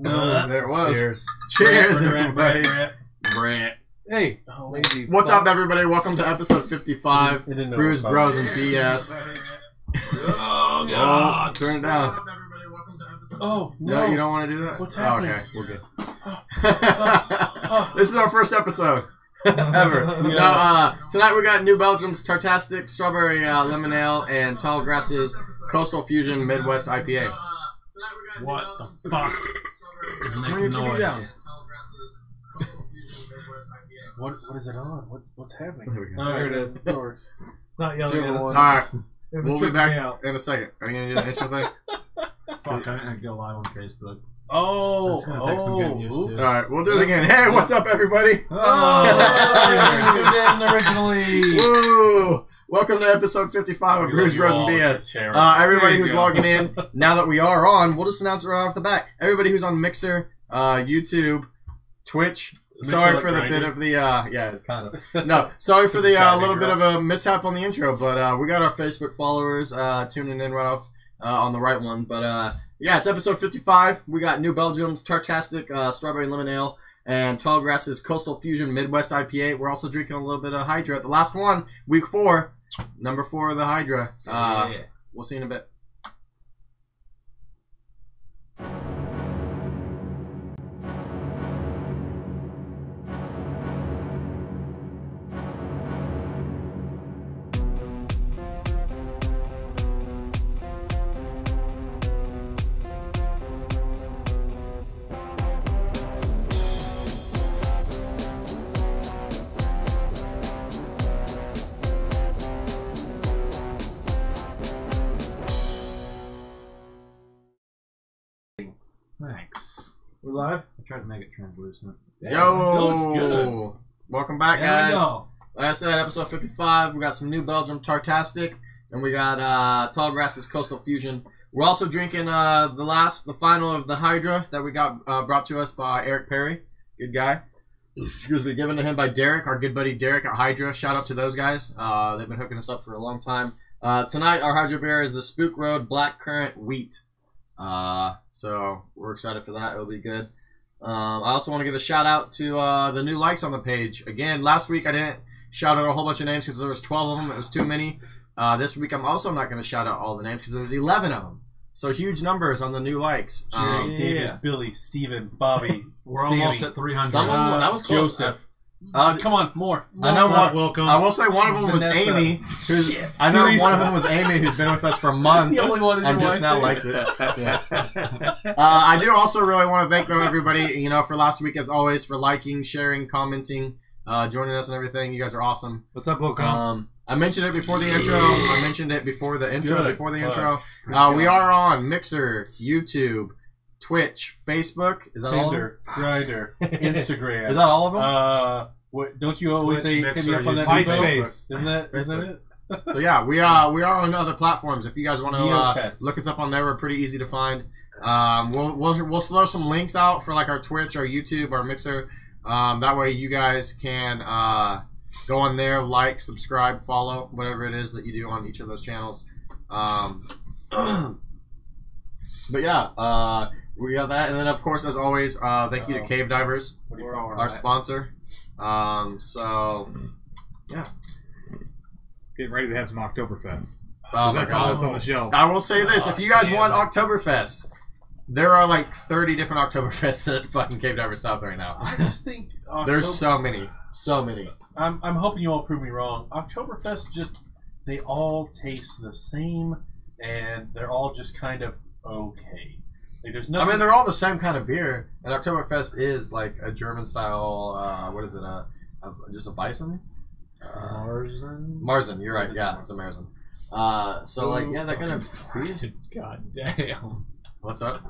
No, there it was. Cheers. Cheers, everybody. Brant. Hey. What's up, everybody? Welcome to episode 55. Brews, Bros, and BS. Oh, God. Turn it down. Oh, No, you don't want to do that? What's happening? Oh, okay, we'll guess. This is our first episode ever. No, tonight we got New Belgium's Tartastic, Strawberry Lemon Ale, and Tallgrass's Coastal Fusion Midwest IPA. What the fuck is making noise? What is it on? What's happening? There we go. There it is. It works. It's not yelling at us. Alright, we'll be back in a second. Are you going to do the intro thing? Fuck, I didn't go live on Facebook. Oh, That's gonna take some getting used to. Alright, we'll do it again. Hey, what's up, everybody? Originally. Woo! Welcome to episode 55 of Brews, Bros, and BS. Everybody who's logging in, now that we are on, we'll just announce it right off the bat. Everybody who's on Mixer, YouTube, Twitch. Sorry for the bit of the, yeah, kind of. No, sorry for the little bit of a mishap on the intro, but we got our Facebook followers tuning in right off on the right one. But yeah, it's episode 55. We got New Belgium's Tartastic Strawberry Lemon Ale and Tallgrass's Coastal Fusion Midwest IPA. We're also drinking a little bit of Hydra. The last one, week 4, number 4 of the Hydra. We'll see you in a bit. Thanks. We're live? I tried to make it translucent. Yo! It looks good. Welcome back, Yeah, guys. Like I said, episode 55, we got some New Belgium Tartastic, and we got Tallgrass's Coastal Fusion. We're also drinking the final of the Hydra that we got brought to us by Eric Perry. Good guy. Excuse me, given to him by Derek, our good buddy Derek at Hydra. Shout out to those guys. They've been hooking us up for a long time. Tonight, our Hydra beer is the Spook Road Black Currant Wheat. So we're excited for that. It'll be good. I also want to give a shout out to the new likes on the page. Again, last week I didn't shout out a whole bunch of names because there was 12 of them. It was too many. This week I'm also not going to shout out all the names because there was 11 of them. So huge numbers on the new likes. Jay, David, Billy, Steven, Bobby, We're Sammy. almost at 300. Some of them, that was close. Joseph. Come on, more. I know one. Welcome. I will say one of them was Vanessa. Amy. I know one of them was Amy, who's been with us for months. The only one is and your just wife. now liked it. Yeah. I do also really want to thank though everybody, for last week as always for liking, sharing, commenting, joining us and everything. You guys are awesome. What's up, welcome? I mentioned it before the intro. I mentioned it before the intro. Good. Before the intro. We are on Mixer, YouTube, Twitch, Facebook. Is that all of them? Tinder, Grindr, Instagram. Is that all of them? What, don't you always Twitch, say hit Mixer, me up on that? YouTube, Facebook? Facebook. Isn't it? So yeah, we are on other platforms. If you guys want to Neopets. look us up on there, we're pretty easy to find. We'll throw some links out for like our Twitch, our YouTube, our Mixer. That way you guys can go on there, like, subscribe, follow, whatever it is that you do on each of those channels. But yeah, we got that, and then of course, as always, thank you to Cave Divers, our sponsor. So yeah. Getting ready to have some Oktoberfest. Oh my That's all God. that's on the shelf. I will say this: if you guys want Oktoberfest, there are like 30 different Oktoberfests at fucking Cave Diver South right now. I just think There's so many. I'm hoping you all prove me wrong. Oktoberfest they all taste the same, and they're all just kind of okay. Like, there's nothing. I mean, they're all the same kind of beer, and Oktoberfest is like a German style. What is it? Just a bison? Marzen. You're right. Yeah, it's a Marzen. So like, yeah, that kind of. God damn. What's up?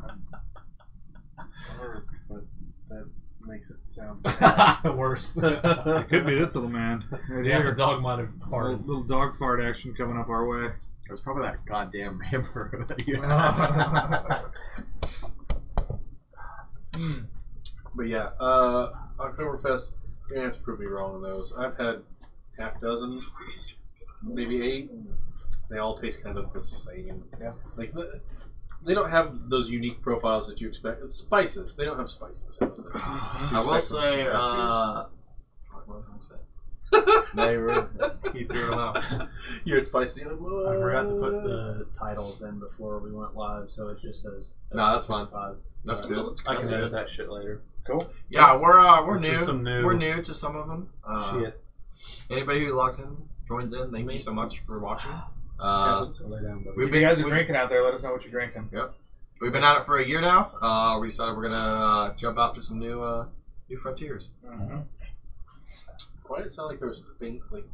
But that makes it sound Worse. It could be this little man. Right Yeah, the here. dog might have farted. Little dog fart action coming up our way. It was probably that goddamn hammer that you had. But yeah, Oktoberfest, you're gonna have to prove me wrong on those. I've had half dozen, maybe 8. They all taste kind of the same. Yeah. Like They don't have those unique profiles that you expect. It's spices. They don't have spices. I will say, what was I say? He threw them out. You're at spicy. Like, I forgot to put the titles in before we went live, so it just says. No, that's fine. That's good. I can edit that shit later. Cool. Yeah, we're This is some new. new. We're new to some of them. Shit. Anybody who logs in, joins in, thank you so much for watching. If you guys are drinking out there, let us know what you're drinking. Yep. We've been at it for a year now. We decided we're gonna jump out to some new frontiers. why did it sound like there was faint, like,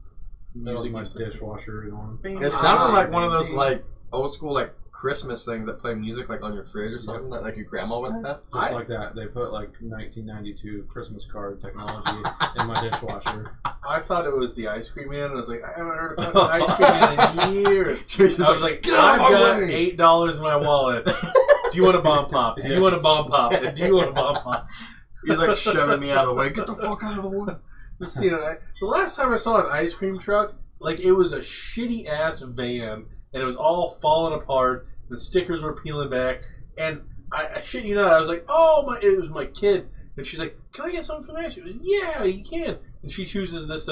That was music? my dishwasher going. It sounded like one of those like old school like Christmas things that play music like on your fridge or something that like your grandma would have. Just like that. They put like 1992 Christmas card technology in my dishwasher. I thought it was the ice cream man, and I was like, I haven't heard of fucking ice cream man in years. I was like, I've got $8 in my wallet. Do you want a bomb pop? Do you want a bomb pop? Do you want a bomb pop? He's like shoving me out of the way. Get the fuck out of the way. The last time I saw an ice cream truck, like it was a shitty ass van, and it was all falling apart. The stickers were peeling back, and I shit you not, I was like, oh my! It was my kid, and she's like, "Can I get something from ice cream?" I was like, yeah, you can. And she chooses this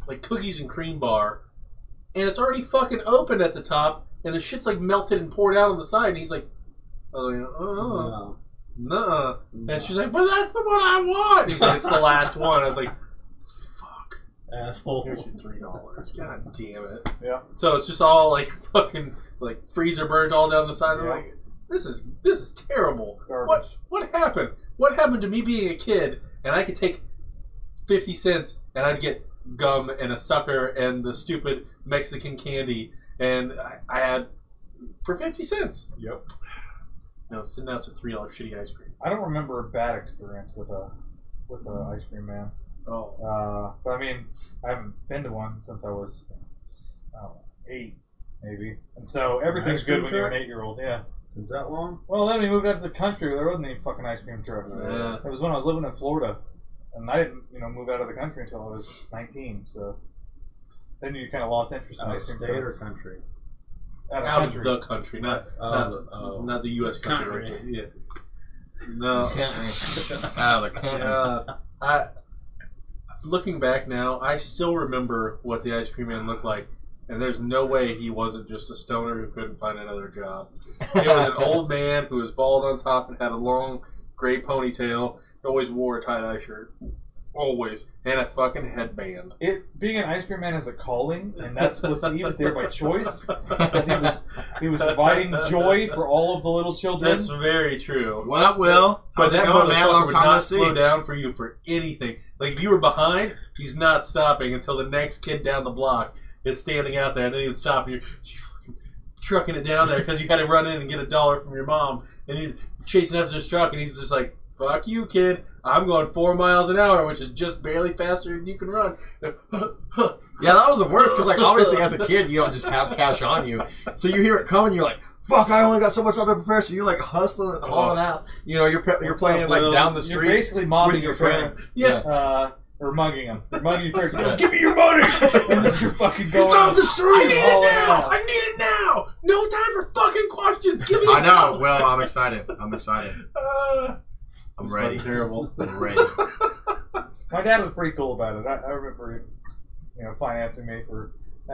like cookies and cream bar, and it's already fucking open at the top, and the shit's like melted and poured out on the side. And he's like, oh. Nuh-uh. And she's like, but that's the one I want. He's like, it's the last one. I was like, fuck. Asshole. Here's your $3. God damn it. Yeah. So it's just all like fucking like freezer burnt all down the side. I'm like, this is terrible. Garbage. What happened? What happened to me being a kid and I could take 50 cents and I'd get gum and a sucker and the stupid Mexican candy, and I had for 50 cents. Yep. No, so now it's a $3 shitty ice cream. I don't remember a bad experience with a ice cream man. Oh. But I mean, I haven't been to one since I was, I don't know, 8 maybe. And so everything's Ice cream good when you're an truck? 8-year-old. Yeah. Since that long? Well, then we moved out to the country. There wasn't any fucking ice cream trucks. Yeah. It was when I was living in Florida, and I didn't, move out of the country until I was 19. So then you kind of lost interest in Out of ice cream state or trucks. country? Out of the country, not the U.S. country. Country. Right? Yeah. No. Out of the country. Looking back now, I still remember what the ice cream man looked like, and there's no way he wasn't just a stoner who couldn't find another job. He was an old man who was bald on top and had a long gray ponytail. He always wore a tie-dye shirt. Always. And a fucking headband. Being an ice cream man is a calling, and he was there by choice, because he was providing joy for all of the little children. That's very true. What up, Will? But How's it that going, man? motherfucker Long would time no not see. slow down for you for anything. Like, if you were behind, he's not stopping until the next kid down the block is standing out there, and then he would stop you. You're fucking trucking it down there because you got to run in and get $1 from your mom, and you're chasing after his truck, and he's just like, fuck you, kid. I'm going 4 miles an hour, which is just barely faster than you can run. Yeah, that was the worst, because like obviously as a kid you don't just have cash on you, so you hear it coming, you're like, fuck, I only got so much time to prepare, so you're like hustling, hauling ass. You're playing like down the street. You're basically mobbing with your friends. parents. Yeah. Or mugging them. You're mugging your parents. Like, give me your money! And then you're fucking going. It's off the street! I need it now! I need it now! No time for fucking questions! Give me I know. Well, I'm excited. I'm ready. Terrible. I'm ready. My dad was pretty cool about it. I remember, financing me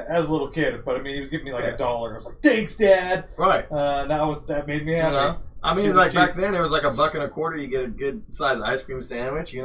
as a little kid. But I mean, he was giving me like $1. I was like, "Thanks, Dad." Right. That made me happy. I mean, like back then, it was like $1.25. You get a good sized ice cream sandwich. You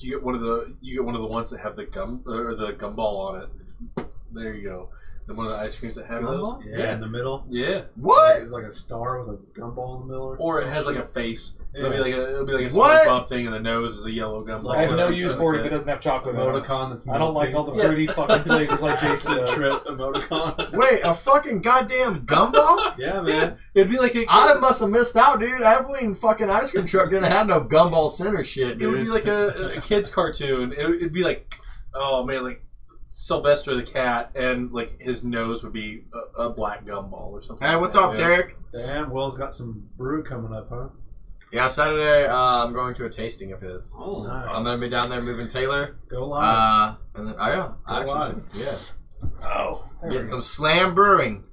get one of the ones that have the gum or the gumball on it. There you go. One of the ice creams that have those. Yeah, in the middle. Yeah. What? It's like a star with a gumball in the middle. Or it has like a face. Yeah. It'll be like a What? SpongeBob thing, and the nose is a yellow gumball. I have no use for it if it doesn't have chocolate in it. Emoticon that's I don't like all the melting. fruity fucking flavors like Jason does. Trip emoticon. Wait, a fucking goddamn gumball? Yeah, man. It'd be like I must have missed out, dude. Abilene fucking ice cream truck didn't have no gumball center shit, dude. It would be like a kid's cartoon. It'd be like, oh man, like Sylvester the cat, and like his nose would be a black gumball or something. Hey, what's up, Derek? Damn, Will's got some brew coming up, huh? Yeah, Saturday I'm going to a tasting of his. Oh, nice. I'm gonna be down there moving Taylor. Go live. And then, I actually live. should, yeah. Oh, Getting some Slam Brewing.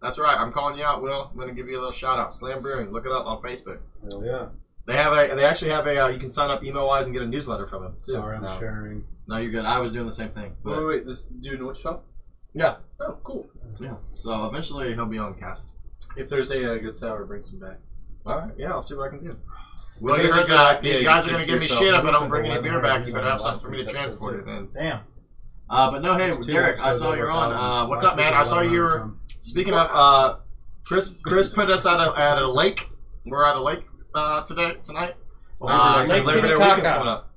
That's right. I'm calling you out, Will. I'm gonna give you a little shout out. Slam Brewing. Look it up on Facebook. Hell yeah. They actually have a. You can sign up email wise and get a newsletter from them too. Sorry, I'm sharing. No, you're good. I was doing the same thing. But Wait. This dude in which shop? yeah. Oh, cool. Yeah. So eventually he'll be on cast. If there's a good sour, bring some back. All right. Yeah, I'll see what I can do. Well, There's you a heard good that. IPA These you guys are can gonna give me yourself. shit if I Looks don't like bring any beer back. You better have $11 something for me to transport it in. Damn. But no, hey, It's 2 Derek, I episodes saw you're over on. 1,000. What's Last up, man? week I was saw you were. 1100. Speaking of, Chris put us at a lake. We're at a lake tonight. Lake Because Labor Day Titicaca. weekend's coming up.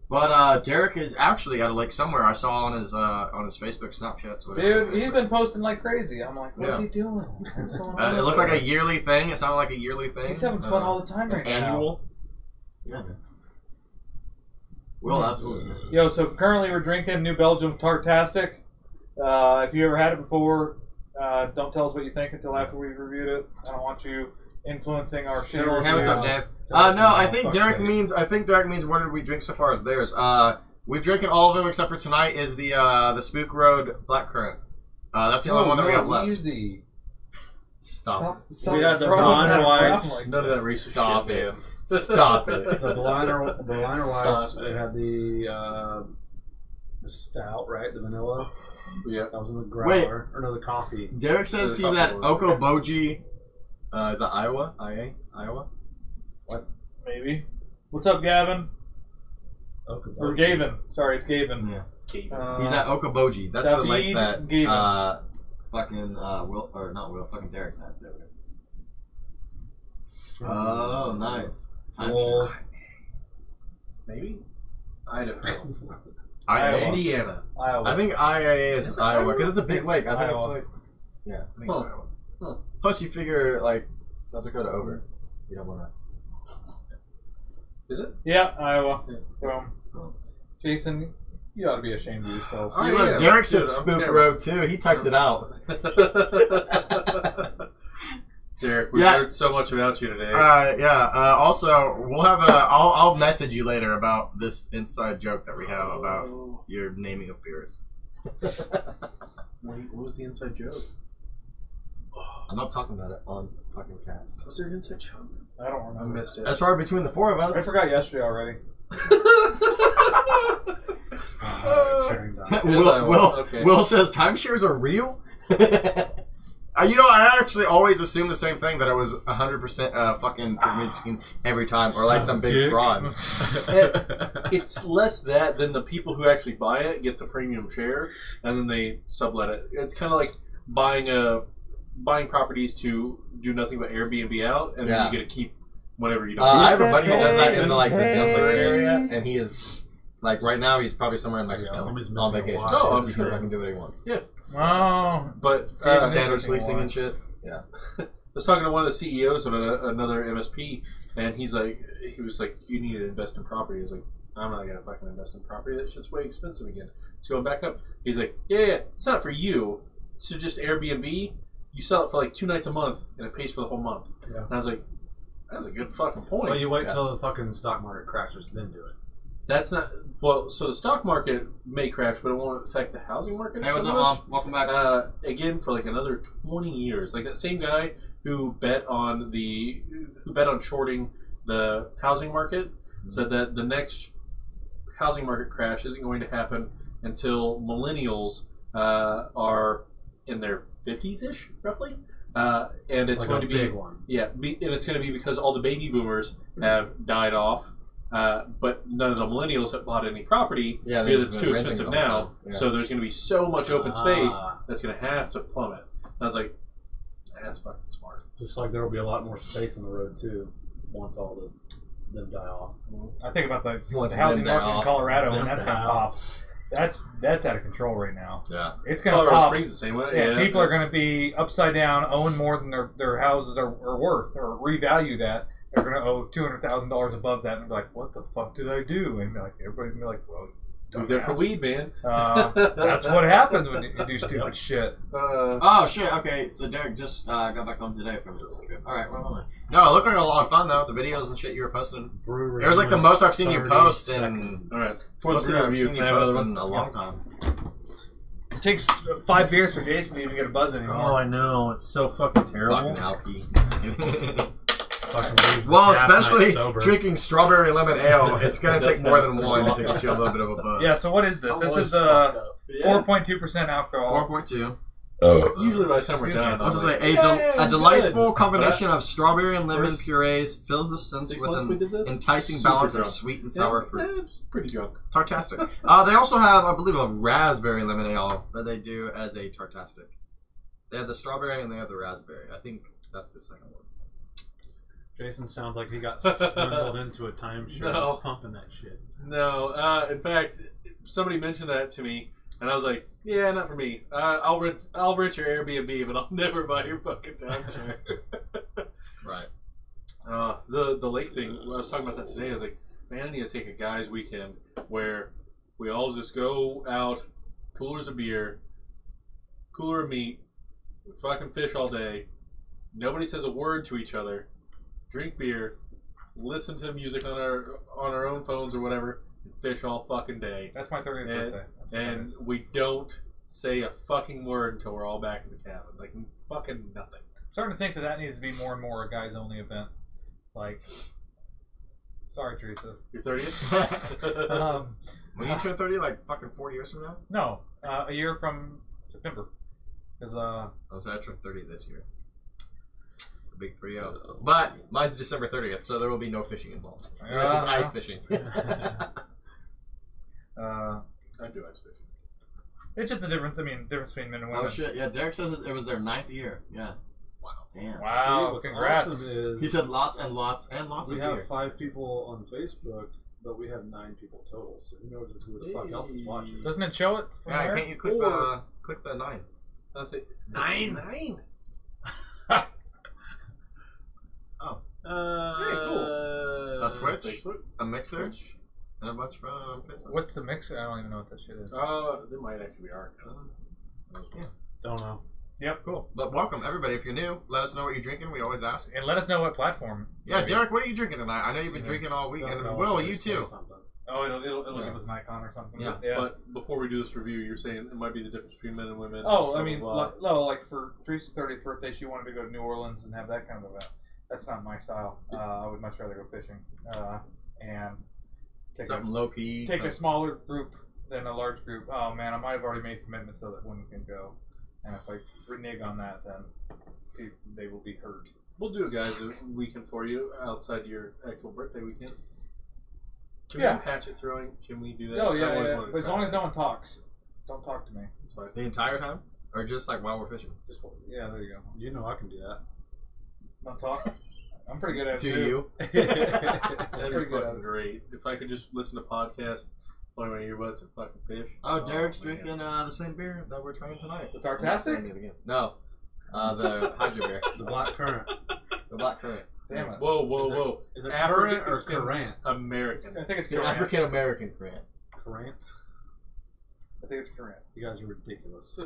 But Derek is actually at a lake somewhere. I saw on his Facebook Snapchats. Whatever. Dude, he's been posting like crazy. I'm like, what is Yeah. he doing? What's going on? It looked like a yearly thing. It sounded like a yearly thing. He's having fun all the time right now. Annual. Yeah. Well, absolutely. Yo, so currently we're drinking New Belgium Tartastic. If you ever had it before, don't tell us what you think until after we've reviewed it. I don't want you influencing our shares. Hey, what's up, Dave? No, I think Derek means. What did we drink so far of theirs? We've drinking all of them except for tonight is the Spook Road Black Currant. That's the only one that we have left. Easy. Stop. Stop We had the throwing that Blind around Rice. like None of that this. racist Stop shit, it. man. Stop it. The liner wise, Stop we it. had the stout, right? The vanilla. Yeah. That was in the growler. Or no, the coffee. Derek says he's at Okoboji. Is that Iowa? Iowa? Maybe. What's up, Gavin? Okay. Or Gavin. Sorry, it's Gavin. Yeah. Cave. He's at Okoboji. That's the lake David that Gavin. fucking Will, or not Will, fucking Derek's at. There we go. Oh, nice. Well, Maybe? I don't know. Iowa. Indiana. Iowa. I think IAA is Is it Iowa Iowa? because it's a big lake. I think it's Iowa. like, yeah, I think Huh. it's Iowa. Huh. Plus, you figure like South Dakota over. You don't want to. Is it? Yeah, Iowa. Yeah. Boom. Jason, you ought to be ashamed of yourself. See, Oh, look, yeah, Derek said dude, I'm Spook terrible. Road too. He typed it out. Derek, we've Yeah. heard so much about you today. Also, we'll have I'll message you later about this inside joke that we have about your naming of beers. Wait, what was the inside joke? I'm not talking about it on fucking cast. Was there an inside joke? I don't I remember. missed it. As far between the four of I us, forgot yesterday already. sharing that. Okay. Will says timeshares are real. I actually always assumed the same thing, that it was 100% fucking pyramid scheme every time, or like some big fraud. It's less that than the people who actually buy it get the premium share, and then they sublet it. It's kind of like buying properties to do nothing but Airbnb out, and Yeah. then you get to keep whatever you don't. I have a buddy who does that in Hey. like the Denver area, and he is like right now he's probably somewhere in Mexico He's on missing a vacation. lot. No, I'm He sure. can do what he wants. Oh. But Sandwich leasing and shit. Yeah. I was talking to one of the CEOs of another MSP, and he was like, you need to invest in property. I was like, I'm not gonna fucking invest in property. That shit's way expensive again. It's going back up. He's like, yeah, it's not for you. So just Airbnb. You sell it for like 2 nights a month, and it pays for the whole month. Yeah. And I was like, that's a good fucking point. Well, you wait Yeah. till the fucking stock market crashes, then do it. That's not so the stock market may crash, but it won't affect the housing market. Hey, what's so up, much. Mom? Welcome back. Again, for like another 20 years, like that same guy who bet on shorting the housing market said that the next housing market crash isn't going to happen until millennials are in their 50s-ish, roughly, and it's Like going a to be big one. yeah, and it's going to be because all the baby boomers have died off. But none of the millennials have bought any property Yeah, because they've it's been too renting expensive all the time. now. Yeah. So there's going to be so much open space Ah. that's going to have to plummet. And I was like, that's fucking smart. Just like there will be a lot more space on the road too, once all them die off. I think about the Once housing them die market in off. Colorado, and Them that's die going to pop. That's out of control right now. Yeah. It's going to Colorado pop. Springs the same way. Yeah, people are going to be upside down, owing more than their houses are worth, or revalue that. They're going to owe $200,000 above that, and be like, "What the fuck did I do?" And like everybody be like, "Well, Move there for dumbass." weed, man. That's what happens when you do stupid shit. Oh shit! Okay, so Derek just got back home today from his trip. All right, where am I? No, it looked like a lot of fun though. The videos and shit you were posting. Brewery It was like the most I've seen you 30 post in. seconds. All right. For Most the I've review, seen you can I have post another in one? a long time. takes 5 beers for Jason to even get a buzz anymore. Oh, I know. It's so fucking terrible. Fucking alky. Well, especially drinking strawberry lemon ale, it's gonna take more than one to get you a little bit of a buzz. Yeah. So what is this? This is 4.2% alcohol. 4.2 Usually by the time we're Excuse done, me. I was I'm gonna like, say a delightful good. combination of strawberry and lemon First purees fills the sense 6 with months we an did this? enticing Super balance drunk. of sweet and sour fruit. It's pretty drunk. Tartastic. They also have, I believe, a raspberry lemon ale that they do as a Tartastic. They have the strawberry and they have the raspberry. I think that's the second one. Jason sounds like he got swindled into a timeshare. No. He's pumping that shit. No, in fact, somebody mentioned that to me, and I was like, "Yeah, not for me. I'll rent your Airbnb, but I'll never buy your fucking timeshare." Right. The lake thing. I was talking about that today. I was like, "Man, I need to take a guys' weekend where we all just go out, coolers of beer, cooler of meat, fucking fish all day. Nobody says a word to each other." Drink beer, listen to music on our own phones or whatever, and fish all fucking day. That's my 30th birthday. And we don't say a fucking word until we're all back in the cabin. Like, fucking nothing. I'm starting to think that needs to be more and more a guys only event. Like, sorry, Teresa. Your 30th? When you turn 30, like fucking 4 years from now? No, a year from September. Because Oh, so I turned 30 this year. The big 3-0. But mine's December 30th, so there will be no fishing involved. This is ice fishing. I do ice fishing. it's just a difference. I mean, difference between men and women. Oh shit! Yeah, Derek says it was their 9th year. Yeah. Wow. Damn. Wow! What's Congrats. awesome is He said lots and lots and lots we of have beer. 5 people on Facebook, but we have 9 people total. So who knows who the fuck else is watching? Doesn't it show it from Yeah, there? can't you click the 9? I'll say, 9? 9? Oh. Very cool. A Twitch, Facebook? a Mixer, Twitch? and a bunch from Facebook. What's the mixer? I don't even know what that shit is. They might actually be ours. Yeah. Don't know. Cool. But welcome everybody. If you're new, let us know what you're drinking. We always ask. And let us know what platform. Yeah, Derek, what are you drinking tonight? I know you've been drinking all week, Don't and tell Will, us you to say too. something. Oh, it'll Yeah. give us an icon or something. Yeah. But before we do this review, you're saying it might be the difference between men and women. Oh, blah, I mean, blah, blah. no, like for Teresa's 30th birthday, she wanted to go to New Orleans and have that kind of event. That's not my style. I would much rather go fishing and take Something low key. a smaller group than a large group. Oh man, I might have already made commitments so that women can go. And if I renege on that, then they will be hurt. We'll do it, guys, a weekend for you outside your actual birthday weekend. Can Yeah. we do hatchet throwing? Can we do that? Oh I've yeah, always yeah. wanted to But as try long as that. no one talks, don't talk to me. It's fine. The entire time, or just like while we're fishing? Just yeah, there you go. You know I can do that. Don't talk. I'm pretty good at it To too. you. That'd Pretty be good at fucking it. great. If I could just listen to podcasts, play my earbuds, and fucking fish. Oh, Derek's man. drinking the same beer that we're trying tonight. The Tartastic? I'm not trying it again. No, the Hydra beer, The Black Currant. the black currant, Damn it. Whoa, whoa, Is it- whoa. Is it African Currant or Currant? American. I think it's the Currant. African American currant. Currant? I think it's Currant. You guys are ridiculous.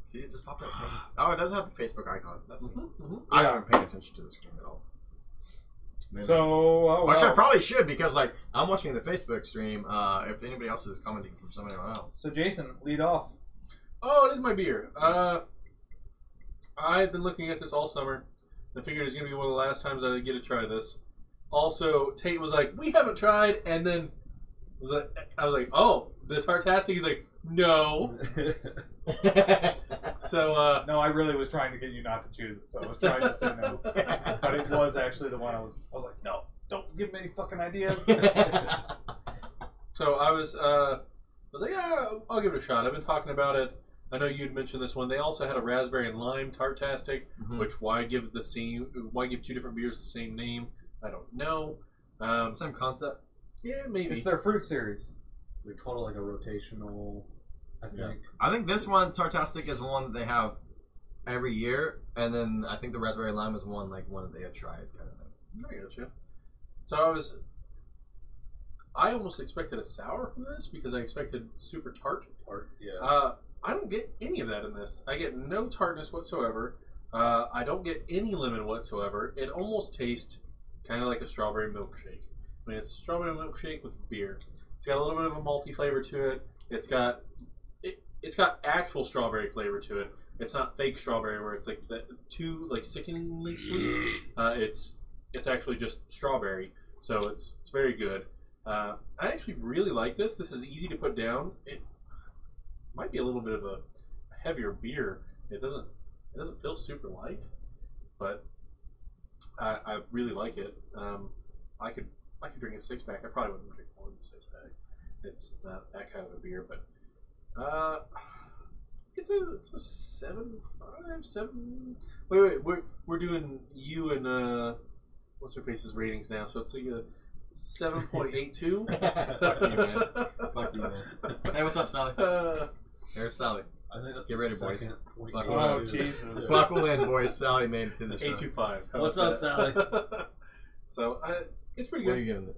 See, it just popped up. Oh, it doesn't have the Facebook icon. That's it. Mhm. I haven't paid attention to the screen at all. Maybe. So, Which I probably should, because like I'm watching the Facebook stream. If anybody else is commenting from somebody else, So Jason, lead off. Oh, it is my beer. I've been looking at this all summer. I figured it was going to be one of the last times that I'd get to try this. Also, Tate was like, "We haven't tried," and then I was like, "Oh, the Tartastic." He's like, "No." So, No, I really was trying to get you not to choose it, so I was trying to say no. But it was actually the one I was like, no, don't give me any fucking ideas. so I was like, "Yeah, I'll give it a shot." I've been talking about it. I know you'd mentioned this one. They also had a raspberry and lime Tartastic, which why give two different beers the same name? I don't know. Same concept. Yeah, maybe. It's their fruit series. We call it like a rotational, I think. Yeah. I think this one, Tartastic, is one that they have every year, and then I think the raspberry lime is one that they had tried, kind of thing. I gotcha. So I almost expected a sour from this because I expected super tart. Yeah. I don't get any of that in this. I get no tartness whatsoever. I don't get any lemon whatsoever. It almost tastes kind of like a strawberry milkshake. I mean, it's a strawberry milkshake with beer. It's got a little bit of a malty flavor to it. It's got actual strawberry flavor to it. It's not fake strawberry where it's like too like sickeningly sweet. It's actually just strawberry, so it's very good. I actually really like this. This is easy to put down. It might be a little bit of a heavier beer. It doesn't feel super light, but I really like it. I could drink a 6-pack. I probably wouldn't drink more than a 6-pack. It's not that kind of a beer, but it's a 7.5, 7. Wait, we're doing you and what's her face's ratings now, so it's like a 7.82. Fuck you, man. Fuck you, man. Hey, what's up, Sally? There's Sally. I think that's Get ready, boys. Oh, Jesus. Buckle in, boys. Sally made it to the show. 825. What's up, Sally? So it's pretty What are good. you giving it?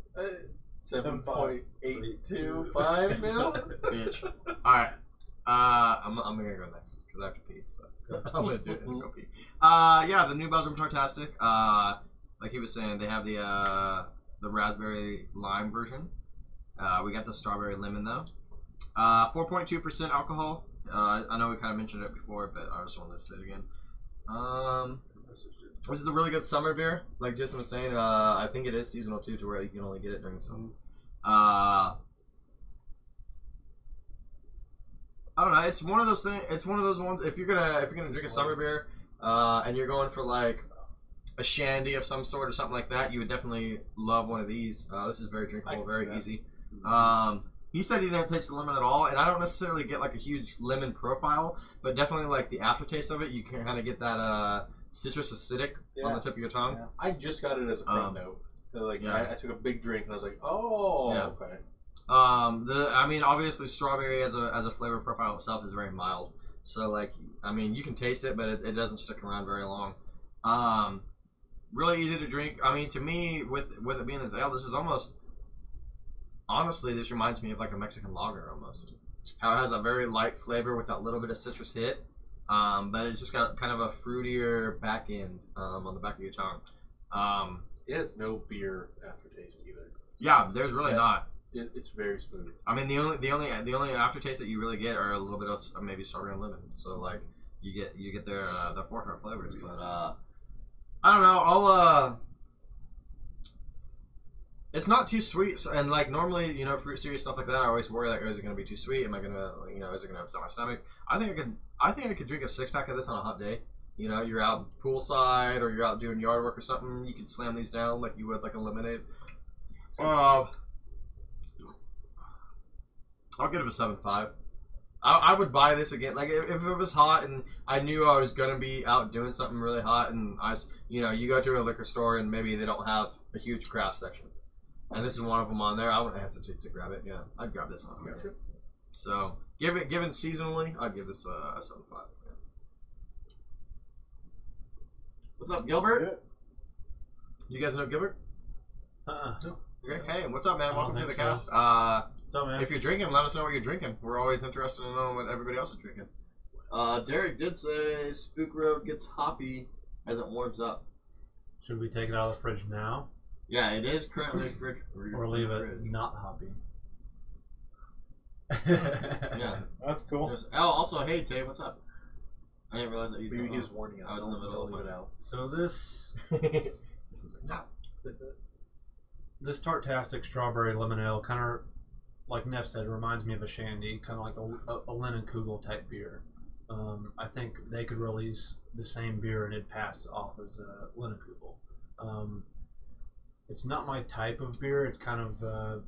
7.825 now. Bitch. Alright. I'm gonna go next because I have to pee, so I'm gonna do it and go pee. Yeah, the New Belgium Tartastic. Like he was saying, they have the raspberry lime version. We got the strawberry lemon though. 4.2% alcohol. I know we kind of mentioned it before, but I just want to list it again. This is a really good summer beer. Like Jason was saying, I think it is seasonal too, to where you can only get it during summer. I don't know. It's one of those things. It's one of those ones. If you're gonna drink a summer beer, and you're going for like a shandy of some sort or something like that, you would definitely love one of these. This is very drinkable, very easy. He said he didn't taste the lemon at all, and I don't necessarily get like a huge lemon profile, but definitely like the aftertaste of it, you can kind of get that citrus acidic on the tip of your tongue. Yeah. I just got it as a front note. So, like I took a big drink and I was like, okay. I mean, obviously, strawberry as a flavor profile itself is very mild. So, like, I mean, you can taste it, but it doesn't stick around very long. Really easy to drink. I mean, to me, with it being this ale, this is almost, honestly, this reminds me of like a Mexican lager almost. How it has a very light flavor with that little bit of citrus hit, but it's just got kind of a fruitier back end on the back of your tongue. It has no beer aftertaste either. Yeah, there's really not. It's very smooth. I mean, the only aftertaste that you really get are a little bit of maybe strawberry and lemon. So like you get their forefront flavors, but I don't know. It's not too sweet, and like normally, fruit series stuff like that, I always worry like, is it going to be too sweet? Am I going to, is it going to upset my stomach? I think I could drink a 6-pack of this on a hot day. You're out poolside or you're out doing yard work or something. You can slam these down like you would like a lemonade. I'll give it a 7.5. I would buy this again. Like if it was hot and I knew I was gonna be out doing something really hot, and you go to a liquor store and maybe they don't have a huge craft section, and this is one of them on there, I wouldn't hesitate to grab it. Yeah, I'd grab this on. Gotcha. So given seasonally, I'd give this a 7.5. Yeah. What's up, Gilbert? You guys know Gilbert? No. Okay. Hey, what's up, man? Welcome to the cast. What's up, man? If you're drinking, let us know what you're drinking. We're always interested in knowing what everybody else is drinking. Derek did say Spook Road gets hoppy as it warms up. Should we take it out of the fridge now? Yeah, it is currently fridge. Or leave it not hoppy? Yeah. That's cool. Also, hey, Tay, what's up? I didn't realize that you Maybe he was warning us. I was in the middle of leave it it out. So this No. this Tartastic strawberry lemon ale kind of, like Neff said, reminds me of a shandy, kind of like a Lennenkugel type beer. I think they could release the same beer and it'd pass off as a Lennenkugel. It's not my type of beer. It's kind of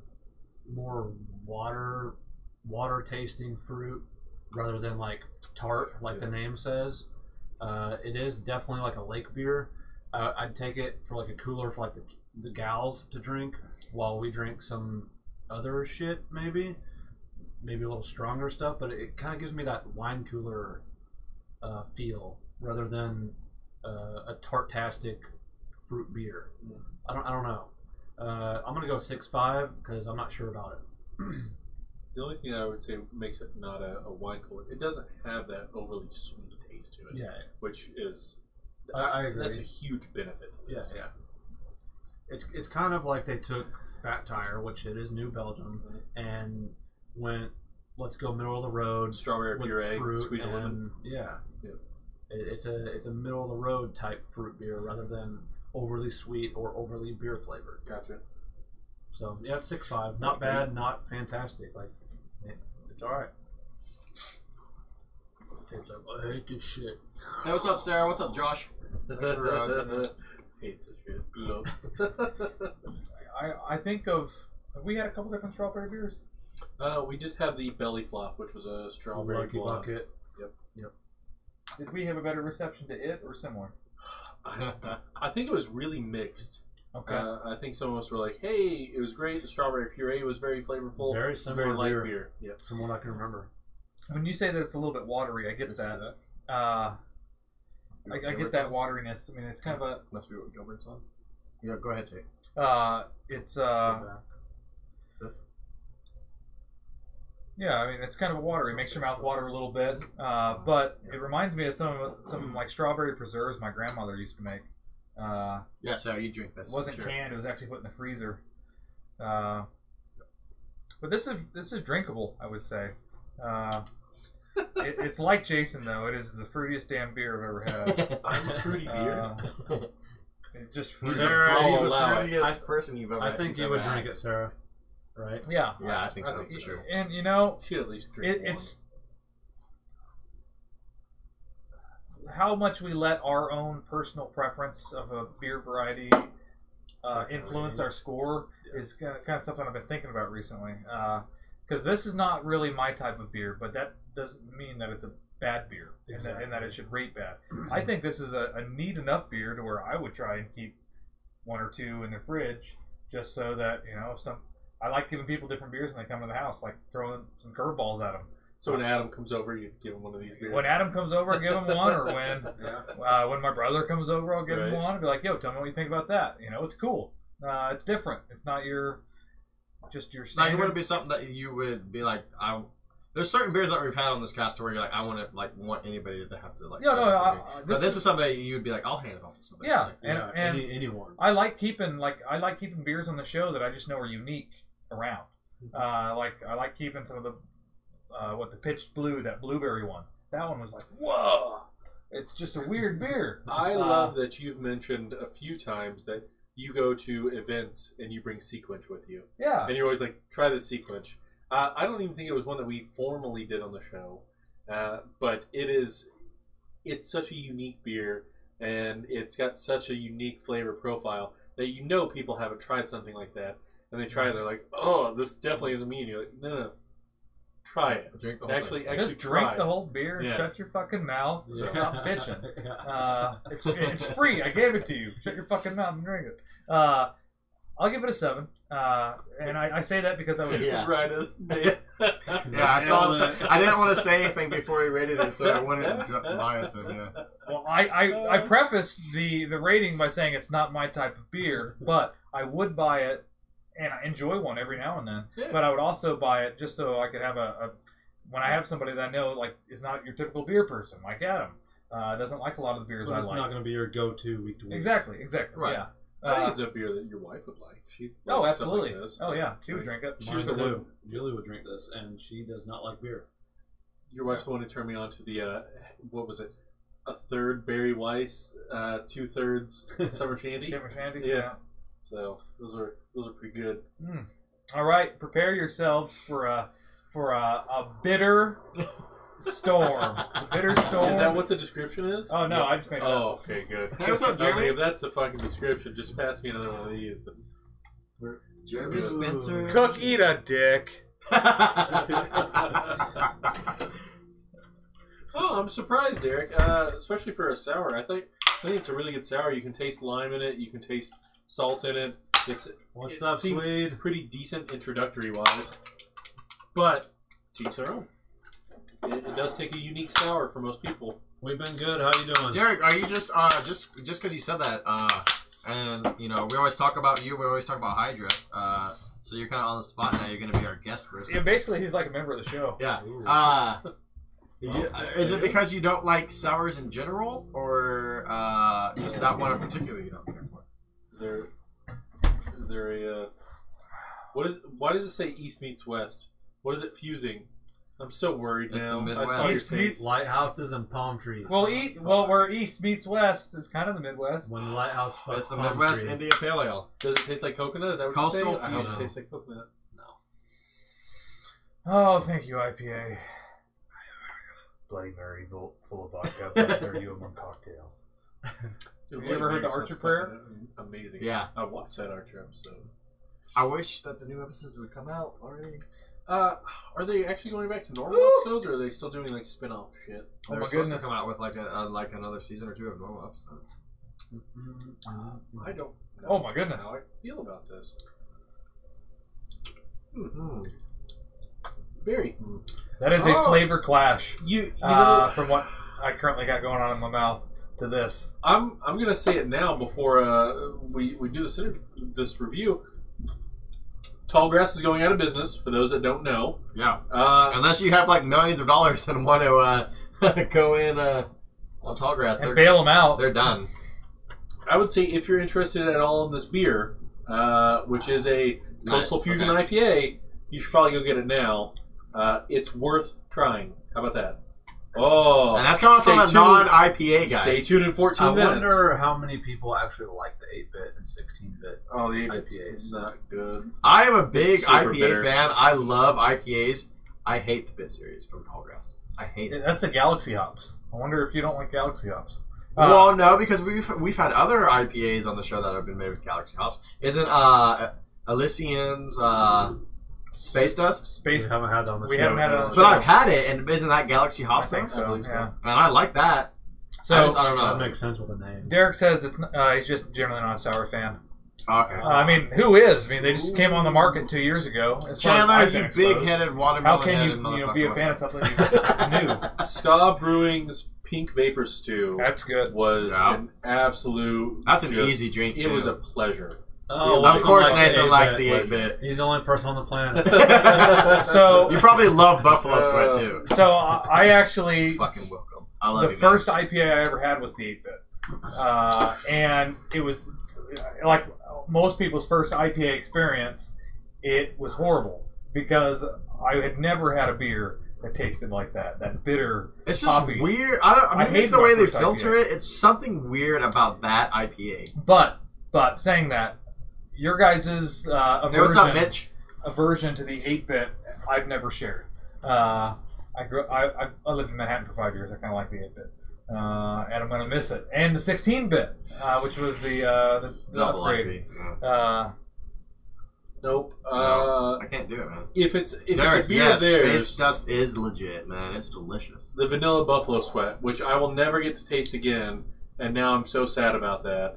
more water tasting fruit rather than like tart, like the name says. It is definitely like a lake beer. I'd take it for like a cooler for like the gals to drink while we drink some other shit, maybe a little stronger stuff, but it kind of gives me that wine cooler feel rather than a Tartastic fruit beer. I don't know. I'm gonna go 6.5 because I'm not sure about it. The only thing I would say makes it not a wine cooler, it doesn't have that overly sweet taste to it. Yeah, which is I agree. That's a huge benefit to this. Yeah. It's kind of like they took fat tire, which it is New Belgium, and went, let's go middle of the road. Strawberry with puree, fruit squeeze a lemon. Yeah. Yep. It's a middle of the road type fruit beer rather than overly sweet or overly beer flavored. Gotcha. So yeah, it's 6.5. Not bad, not fantastic. Like it's all right. Tape's like, I hate this shit. Hey, what's up, Sarah? What's up, Josh? Thanks for Hates this shit. Love. I think of. Have we had a couple different strawberry beers? We did have the belly flop, which was a strawberry Lucky blonde. bucket. Yep. Did we have a better reception to it or similar? I think it was really mixed. Okay. I think some of us were like, "Hey, it was great. The strawberry puree was very flavorful. Very It's a similar very light beer. beer." Yep. From what I can remember. When you say that it's a little bit watery, I get that. I get that wateriness. I mean, it's kind of a. Must be what Gilbert's on. Yeah, go ahead, Tate. It's This. Yeah, I mean it's kind of a watery. It makes your mouth water a little bit, but it reminds me of some like strawberry preserves my grandmother used to make. Yeah, Sarah, you drink this. It wasn't sure. canned; it was actually put in the freezer. But this is drinkable, I would say. It's like Jason though. It is the fruitiest damn beer I've ever had. I'm a fruity beer. It just He's fruity. the allow it. fruitiest person you've ever. I think you would drink it, Sarah. Right? Yeah, Yeah, I think so for sure. and you know, She'd at least drink one. it's how much we let our own personal preference of a beer variety influence our score is kind of something I've been thinking about recently. Because this is not really my type of beer, but that doesn't mean that it's a bad beer and that it should rate bad. I think this is a neat enough beer to where I would try and keep one or two in the fridge just so that, you know, I like giving people different beers when they come to the house, like throwing some curveballs at them. So when Adam comes over, you give him one of these beers. When Adam comes over, I give him one, or when my brother comes over, I'll give him one. I'll be like, "Yo, tell me what you think about that." You know, it's cool. It's different. It's not just your standard. Like, it wouldn't be something that you would be like, there's certain beers that we've had on this cast where you're like, I want anybody to have to like. Yeah, no, but this is something that you would be like, I'll hand it off to somebody. Yeah, Like, and anyone. I like keeping beers on the show that I just know are unique around. Like I like keeping some of the the pitched blue, that blueberry one. That one was like, whoa! It's just a weird beer. I love that you've mentioned a few times that you go to events and you bring Sequench with you. Yeah. And you're always like, try this Sequench. I don't even think it was one that we formally did on the show. But it's such a unique beer, and it's got such a unique flavor profile that you know people haven't tried something like that. And they try it, they're like, oh, this definitely isn't me. And you're like, no. Try it. Drink the whole Actually Just try drink it. the whole beer and Yeah. shut your fucking mouth and Yeah. stop bitching. It's free. I gave it to you. Shut your fucking mouth and drink it. I'll give it a 7. And I say that because I was Yeah. Right us. Yeah, I saw him say, I didn't want to say anything before he rated it, so I wouldn't bias him. Yeah. Well, I prefaced the rating by saying it's not my type of beer, but I would buy it, and I enjoy one every now and then. Yeah. But I would also buy it just so I could have when I have somebody that I know like is not your typical beer person, like Adam, doesn't like a lot of the beers But I it's like. not going to be your go-to week to week. Exactly, Right. yeah. I think it's a beer that your wife would like. She Oh, likes stuff absolutely. Like this. Oh, yeah. She would drink it. She was Mine the one. too. Julie would drink this, and she does not like beer. Your wife's the one who turned me on to the what was it? A third Barry Weiss, 2/3 Summer Shandy. Shimmer Shandy. Yeah. So those are pretty good. All right, prepare yourselves for a bitter storm. A bitter storm. Is that what the description is? Oh no, I just made it up. Oh, okay, good. Hey, what's up, I was like, Jeremy? if that's the fucking description, just pass me another one of these. Jeremy Spencer. Cook, eat a dick. Oh, I'm surprised, Derek. Especially for a sour. I think it's a really good sour. You can taste lime in it. You can taste salt in it. What's it up, seems Swede? pretty decent introductory wise, but to each their own. It does take a unique sour for most people. We've been good. How you doing? Derek, are you just because you said that, and you know we always talk about you, we always talk about Hydra, so you're kind of on the spot now. You're going to be our guest for a Yeah, second. basically he's like a member of the show. Yeah. Okay. Is it because you don't like sours in general, or just that one in particular you don't care for? Is there a Why does it say East meets West? What is it fusing? I'm so worried It's now. the Midwest. I saw your East face. meets- Lighthouses and palm trees. Well, where east meets west is kind of the Midwest. When the lighthouse fucks It's the palm Midwest tree. India Pale Ale. Does it taste like coconut? Is that what Coastal you're saying? I hope fusion. it tastes like coconut. Oh, thank you, IPA. Bloody Mary full of vodka. Bless her you among cocktails. Dude, Have you ever heard the Bloody Archer Mary's prayer? fucking Amazing. Yeah. I watched that Archer episode. I wish that the new episodes would come out already. Are they actually going back to normal episodes, or are they still doing like spin-off shit? Oh They're my supposed goodness. to come out with like another season or two of normal episodes. I don't know Oh my goodness. how I feel about this. Mm-hmm. Very. That is a Oh. flavor clash You know, from what I currently got going on in my mouth to this. I'm gonna say it now before we do this review. Tallgrass is going out of business. For those that don't know, Yeah. Unless you have like millions of dollars and want to go in on Tallgrass, And bail them out. they're done. I would say if you're interested at all in this beer, which is a Coastal Nice, Fusion okay. IPA, you should probably go get it now. It's worth trying. How about that? Oh, And that's coming from a stay tuned. non-IPA guy. Stay tuned in 14 I minutes. wonder how many people actually like the 8-bit and 16-bit. Oh, the IPAs. IPA's not good. I am a big It's super IPA bitter. fan. I love IPAs. I hate the bit series from Tallgrass. I hate it. That's the Galaxy hops. I wonder if you don't like Galaxy hops. Well, no, because we've had other IPAs on the show that have been made with Galaxy hops. Isn't Elysian's Space Dust? Space. We haven't had that on the We show. haven't had it on the But I've had it, and isn't that Galaxy I hops? think though? so. Yeah. And I like that. So I don't know. That makes sense with the name. Derek says it's, he's just generally not a sour fan. Okay. I mean, who is? I mean, they just came on the market 2 years ago. As far as Chandler, I've been you exposed. big-headed watermelon How can headed you be a motherfucker. fan of something new? Ska Brewing's Pink Vapor Stew That's good. was Yeah. an absolute. That's an just- easy drink, It too. was a pleasure. Oh, Of course Nathan Nathan likes the the 8-bit. 8-bit. He's the only person on the planet. So, You probably love Buffalo Sweat, too. so I actually Fucking welcome. I love the you, man. first IPA I ever had was the 8-bit, and it was like most people's first IPA experience. It was horrible because I had never had a beer that tasted like that. That bitter. It's just hoppy. weird. I mean, I it's hate the my way they first filter IPA. it. It's something weird about that IPA. But saying that, your guys' Hey, what's up, Mitch? aversion to the 8-bit, I've never shared. I lived in Manhattan for 5 years. I kind of like the 8-bit, and I'm gonna miss it. And the 16-bit, which was the Double upgrade. IPA. Nope. No, I can't do it, man. If it's a Derek, beer yes, there, Space Dust is legit, man. It's delicious. the vanilla buffalo sweat, which I will never get to taste again, and now I'm so sad about that.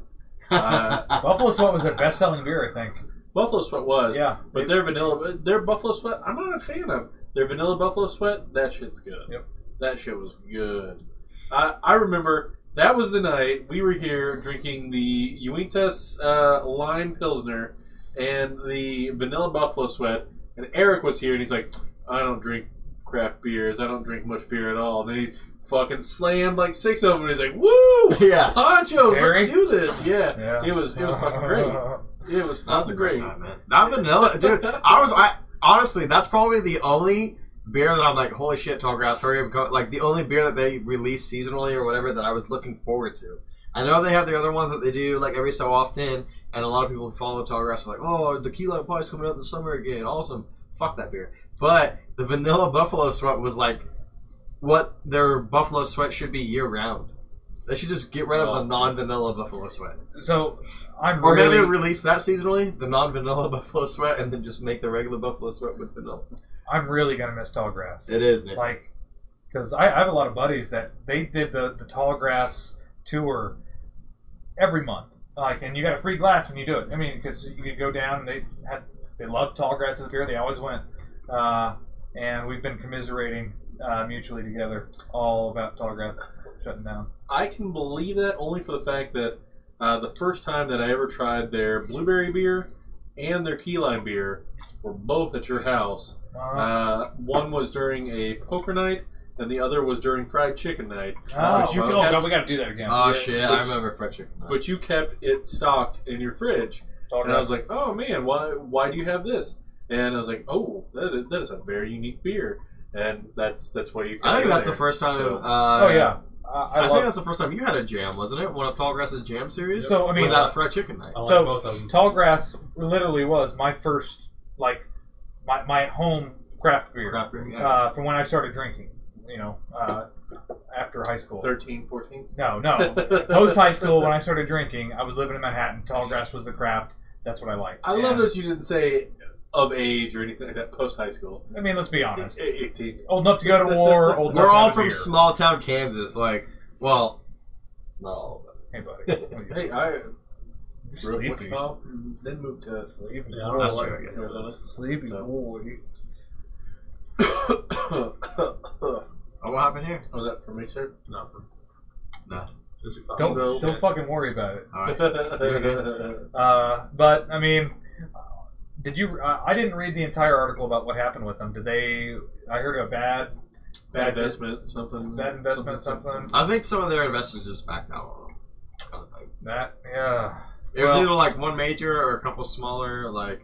Buffalo Sweat was their best-selling beer, I think. Buffalo sweat was, Yeah, but their buffalo sweat, I'm not a fan of. Their vanilla buffalo sweat, that shit's good. Yep. That shit was good. I remember that was the night we were here drinking the Uintas Lime Pilsner and the vanilla buffalo sweat, and Eric was here, and he's like, I don't drink craft beers. I don't drink much beer at all. And then he fucking slammed like 6 of them, and he's like, woo! Yeah. Ponchos, Harry? let's do this. Yeah. Yeah. It was fucking great. It was That was a fucking great great. night, man. That vanilla, dude. I honestly, that's probably the only beer that I'm like, holy shit, Tallgrass, hurry up, go. Like the only beer that they release seasonally or whatever that I was looking forward to. I know they have the other ones that they do like every so often, and a lot of people who follow Tallgrass are like, oh, the key lime pie is coming out in the summer again. Awesome. Fuck that beer. But the vanilla buffalo sweat was like what their buffalo sweat should be year round. They should just get rid of the non-vanilla buffalo sweat. So I'm Or really maybe release that seasonally, the non-vanilla buffalo sweat, and then just make the regular buffalo sweat with vanilla. I'm really gonna miss Tallgrass. It is, Nick. Like, because I have a lot of buddies that they did the Tallgrass tour every month. Like, and you got a free glass when you do it. I mean, because you could go down and they loved Tallgrass's beer. They always went, and we've been commiserating mutually together all about Tallgrass shutting down. I can believe that only for the fact that the first time that I ever tried their blueberry beer and their key lime beer were both at your house. One was during a poker night, and the other was during fried chicken night. But you God, kept, we got to do that again. Oh Yeah, shit, but- I remember fried chicken. but you kept it stocked in your fridge. And I was like, oh man, why do you have this? And I was like, oh, that is a very unique beer. And that's why you. I think that's the first time. So, Oh yeah, I think that's the first time you had a jam, wasn't it? One of Tallgrass's jam series. So I mean, was that fried chicken night? I like So both of them. Tallgrass literally was my first, like, my home craft beer. Craft beer, yeah. From when I started drinking. You know, after high school. 13, 14? No. Post high school, when I started drinking, I was living in Manhattan. Tallgrass was the craft. That's what I liked. I love that you didn't say of age or anything like that post high school. I mean, let's be honest. 18. Old enough to go to war. Old enough We're to all have a from beer. small town Kansas. Like, well, not all of us. Hey, buddy. Hey, I You're grew up in sleepy. Wichita, then moved to Sleepy. Yeah, I don't know That's what- true, I guess. Arizona. Sleepy So. boy. Oh, what happened here? Was that for me, sir? Nothing. No. Don't fucking worry about it. All right. But I mean, did you? I didn't read the entire article about what happened with them. Did they? I heard a bad investment, something. Bad investment, something. I think some of their investors just backed out on them. Kind of thing. That yeah. It was Well- either like one major or a couple smaller, like,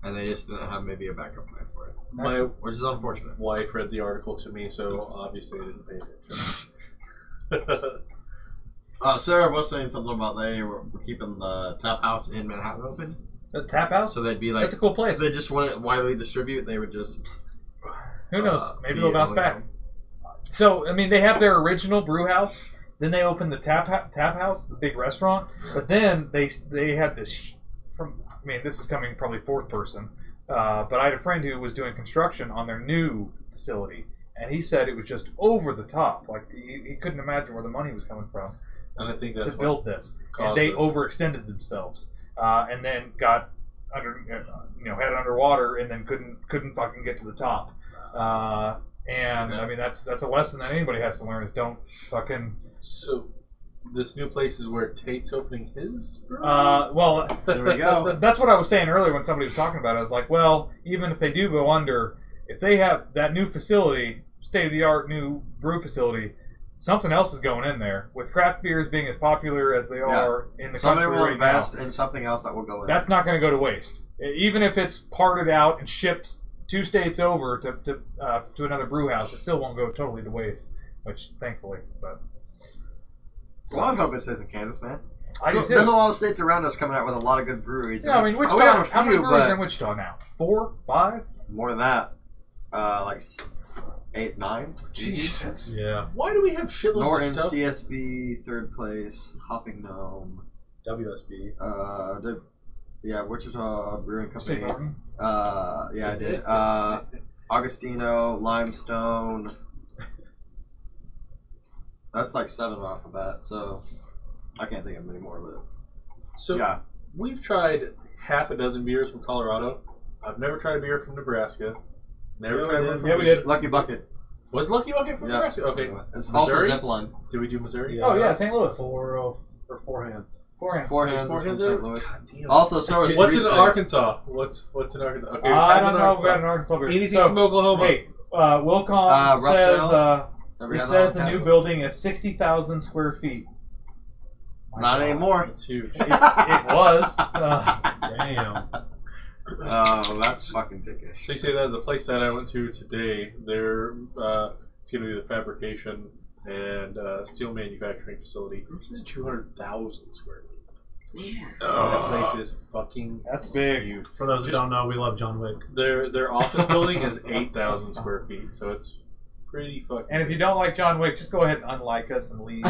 and they just didn't have maybe a backup plan for it, My which is unfortunate. wife read the article to me, so obviously I didn't pay attention. Sarah was saying something about they were keeping the tap house in Manhattan open, The tap house. so they'd be like, That's a cool place. if they just wouldn't widely distribute, they would just. Who knows? Maybe be they'll bounce only back. one. So I mean, they have their original brew house. Then they opened the tap house, the big restaurant. But then they had this I mean, this is coming probably fourth person. But I had a friend who was doing construction on their new facility, and he said it was just over the top. Like he couldn't imagine where the money was coming from And I think that's to build this, and caused they this. overextended themselves, and then got head underwater, and then couldn't fucking get to the top. And I mean that's a lesson that anybody has to learn is don't fucking. So, this new place is where Tate's opening his brewery? Well, There we go. that's what I was saying earlier when somebody was talking about it. I was like, well, even if they do go under, if they have that new facility, state-of-the-art new brew facility, something else is going in there. With craft beers being as popular as they are in the Somebody country will right invest now, in something else that will go in. that's not going to go to waste. Even if it's parted out and shipped 2 states over to another brew house, it still won't go totally to waste, which thankfully, but... Well, I hope it stays in Kansas, man. I do too. There's a lot of states around us coming out with a lot of good breweries. Yeah, I mean, Wichita, we have a how many few, breweries but are in Wichita now? 4? 5? more than that, like 8, 9. Jesus. Yeah. Why do we have shitloads Norton, of stuff? CSB, third place. Hopping Gnome. WSB. Wichita Brewing Say Company. Norton. Yeah, I did. Augustino, Limestone. That's like 7 off the bat, so I can't think of any more. But So, yeah, we've tried half a dozen beers from Colorado. I've never tried a beer from Nebraska. Never Yeah, tried we one did. from Yeah, we did. Lucky Bucket. Was Lucky Bucket from Yeah, Nebraska? Okay. It's Missouri? also Zipline. Did we do Missouri? Oh, yeah, St. Louis. 4 hands. 4 hands. 4 Is hands is 4 from hands St. there? Louis. God damn. Also, so is What's in Brews. Arkansas? What's in Arkansas? Okay, I I'm don't in know Arkansas. about an Arkansas beer. Anything So, from Oklahoma? Hey, Wilcon Rough says Trail? Never it had says that the on new Castle. building is 60,000 square feet. My Not God. anymore. It's huge. It was. Damn. Oh, that's fucking dickish. So you say that the place that I went to today, they're it's going to be the fabrication and steel manufacturing facility. It's 200,000 square feet. That place is fucking That's big. huge. For those who Just- don't know, we love John Wick. Their office building is 8,000 square feet, so it's pretty fucking. And if you don't like John Wick, just go ahead and unlike us and leave.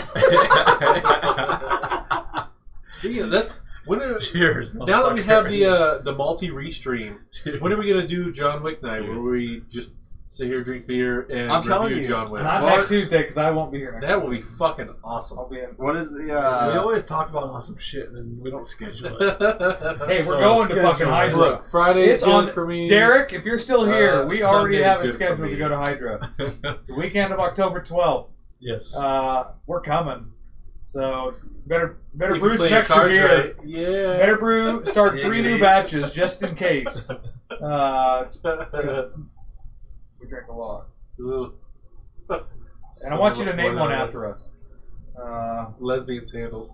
Speaking of that's when are, Cheers. now that we have the multi restream, when are we gonna do John Wick night Cheers. where we just sit here, drink beer, and I'm telling review you. John Wick? Not What? next Tuesday, because I won't be here next That will be fucking awesome. I'll be in. What is the? we always talk about awesome shit and then we don't schedule it. Hey, we're So going to fucking schedule it. Hydra. Look, Friday's It's good on for me. Derek, if you're still here, we already Sunday's have it good for scheduled me. to go to Hydra. The weekend of October 12th. Yes. We're coming. So better If brew you some play extra cards beer. right, yeah. Better brew. Start 3 new batches just in case. We drink a lot, Ooh. and I want you to name one after us. Lesbian sandals.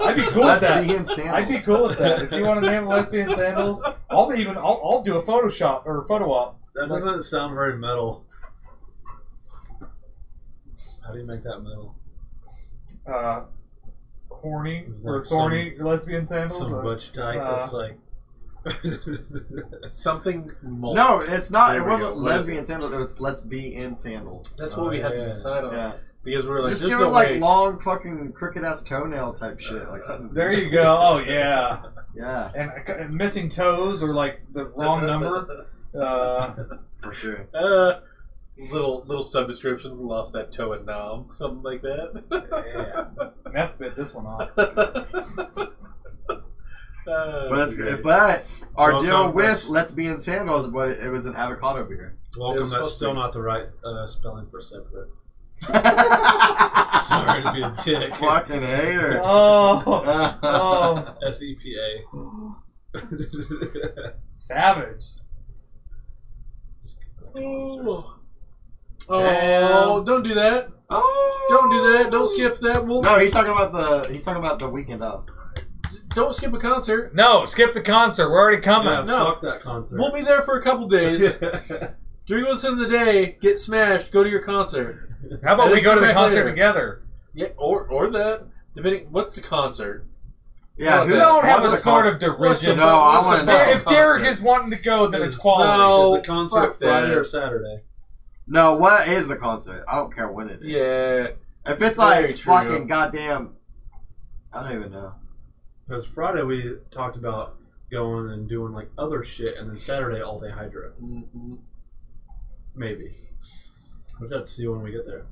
I'd be cool with that. Lesbian sandals. I'd be cool with that. If you want to name lesbian sandals, I'll do a Photoshop or a photo op. That doesn't sound very metal. How do you make that metal? Horny Is or that thorny lesbian sandals. Some butch type that's like. Something. No, it's not. There It we wasn't go. lesbian sandals. It was let's be in sandals. That's what we had to yeah. decide on. Yeah. Because we were like, Just there's give no it like way. long fucking crooked ass toenail type shit, like something. There you go. Oh yeah. Yeah, And missing toes or like the wrong number. for sure. Little sub description. Lost that toe and nom, something like that. Yeah. Neff bit this one off. But our Welcome, deal with that's- let's be in sandals, but it was an avocado beer. Welcome. was That's supposed still to be. not the right spelling for separate. Sorry to be a dick. Fucking hater. Oh, SEPA. savage. Oh, don't do that! Oh. Don't do that! Don't skip that! No, he's talking about the weekend of. Don't skip a concert. No, skip the concert. We're already coming. Yeah, No. fuck that concert. We'll be there for a couple days. Drink what's in the day, get smashed, go to your concert. How about And we then go to come the back concert later. together? Yeah, or that. Depending, what's the concert? Yeah, We We who's don't have what's a the sort concert? of What's the derision. No, I what's wanna the know. fucking If Derek concert? is wanting to go, then it's Is- quality. No. Is the concert fuck Friday that. or Saturday? No, what is the concert? I don't care when it is. Yeah. If it's Very like true. fucking goddamn, I don't even know. Because Friday we talked about going and doing like other shit, and then Saturday all day Hydra. Mhm. Maybe. We'll have to see when we get there.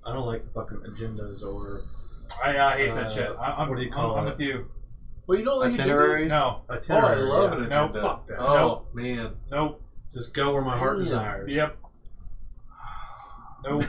I don't like fucking agendas or I hate that shit. I'm, what do you call I'm it? with you. Well, you don't like Itineraries? No. Oh, I itinerary. love yeah. an No, agenda. fuck that. Oh, Nope. man. Nope. Just go where my heart Damn. desires. Yep. Nope.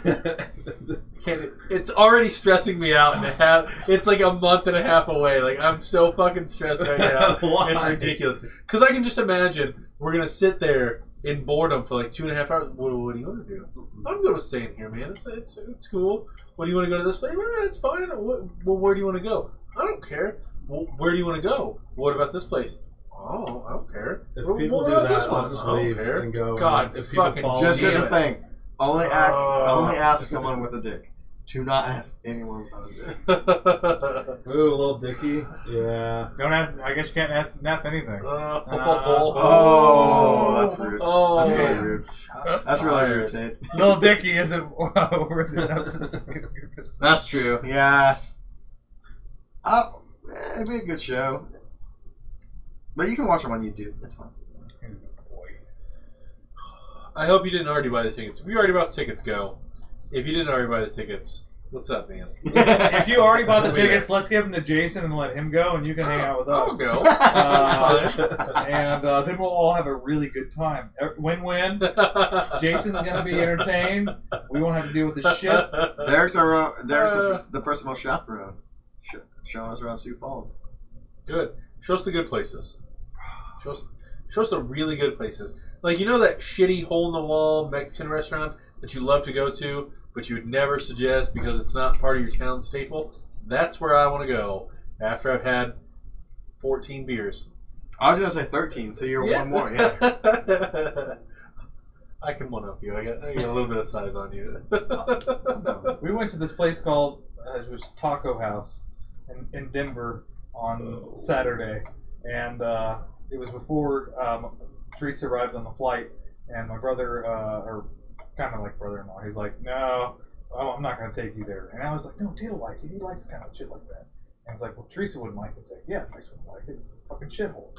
It's already stressing me out and it's like a month and a half away. Like, I'm so fucking stressed right now. Why? It's ridiculous. Because I can just imagine we're going to sit there in boredom for like 2.5 hours. What do you want to do? I'm good with staying here, man. It's cool. What do you want to go to this place? Well, it's fine. Well, where do you want to go? I don't care. Well, where do you want to go? What about this place? Oh, I don't care. If Well, people what do about that, this one? I'll just I don't leave care. and go. God, if people fucking follow Just me- here's the thing: only Oh. ask someone with a dick. Do not ask anyone without a dick. Ooh, little Dicky. Yeah. Don't ask. I guess you can't ask Neff anything. Oh, that's rude. Oh, That's really man. rude. Shots That's really fired. rude, Tate. Little Dicky isn't worth it. That's true. Yeah. It'd be a good show. But you can watch them on YouTube. It's fine. I hope you didn't already buy the tickets. If you already bought the tickets, go. If you didn't already buy the tickets, what's up, man? If you already bought the Yeah. tickets, let's give them to Jason and let him go, and you can hang out with us. I'll go. And then we'll all have a really good time. Win-win. Jason's gonna be entertained. We won't have to deal with the shit. Derek's the personal chaperone. Showing us around Sioux Falls. Good. Show us the good places. Show us the really good places. Like, you know that shitty hole-in-the-wall Mexican restaurant that you love to go to, but you would never suggest because it's not part of your town staple? That's where I want to go after I've had 14 beers. I was going to say 13, so you're one more, yeah. I can one-up you. I got a little bit of size on you. We went to this place called it was Taco House in Denver on Saturday, and it was before Teresa arrived on the flight, and my brother, or kind of like brother-in-law, he's like, "No, I'm not going to take you there." And I was like, "No, Tate'll like it. He likes kind of shit like that." And I was like, "Well, Teresa wouldn't like it." It's like, "Yeah, Teresa wouldn't like it. It's a fucking shithole."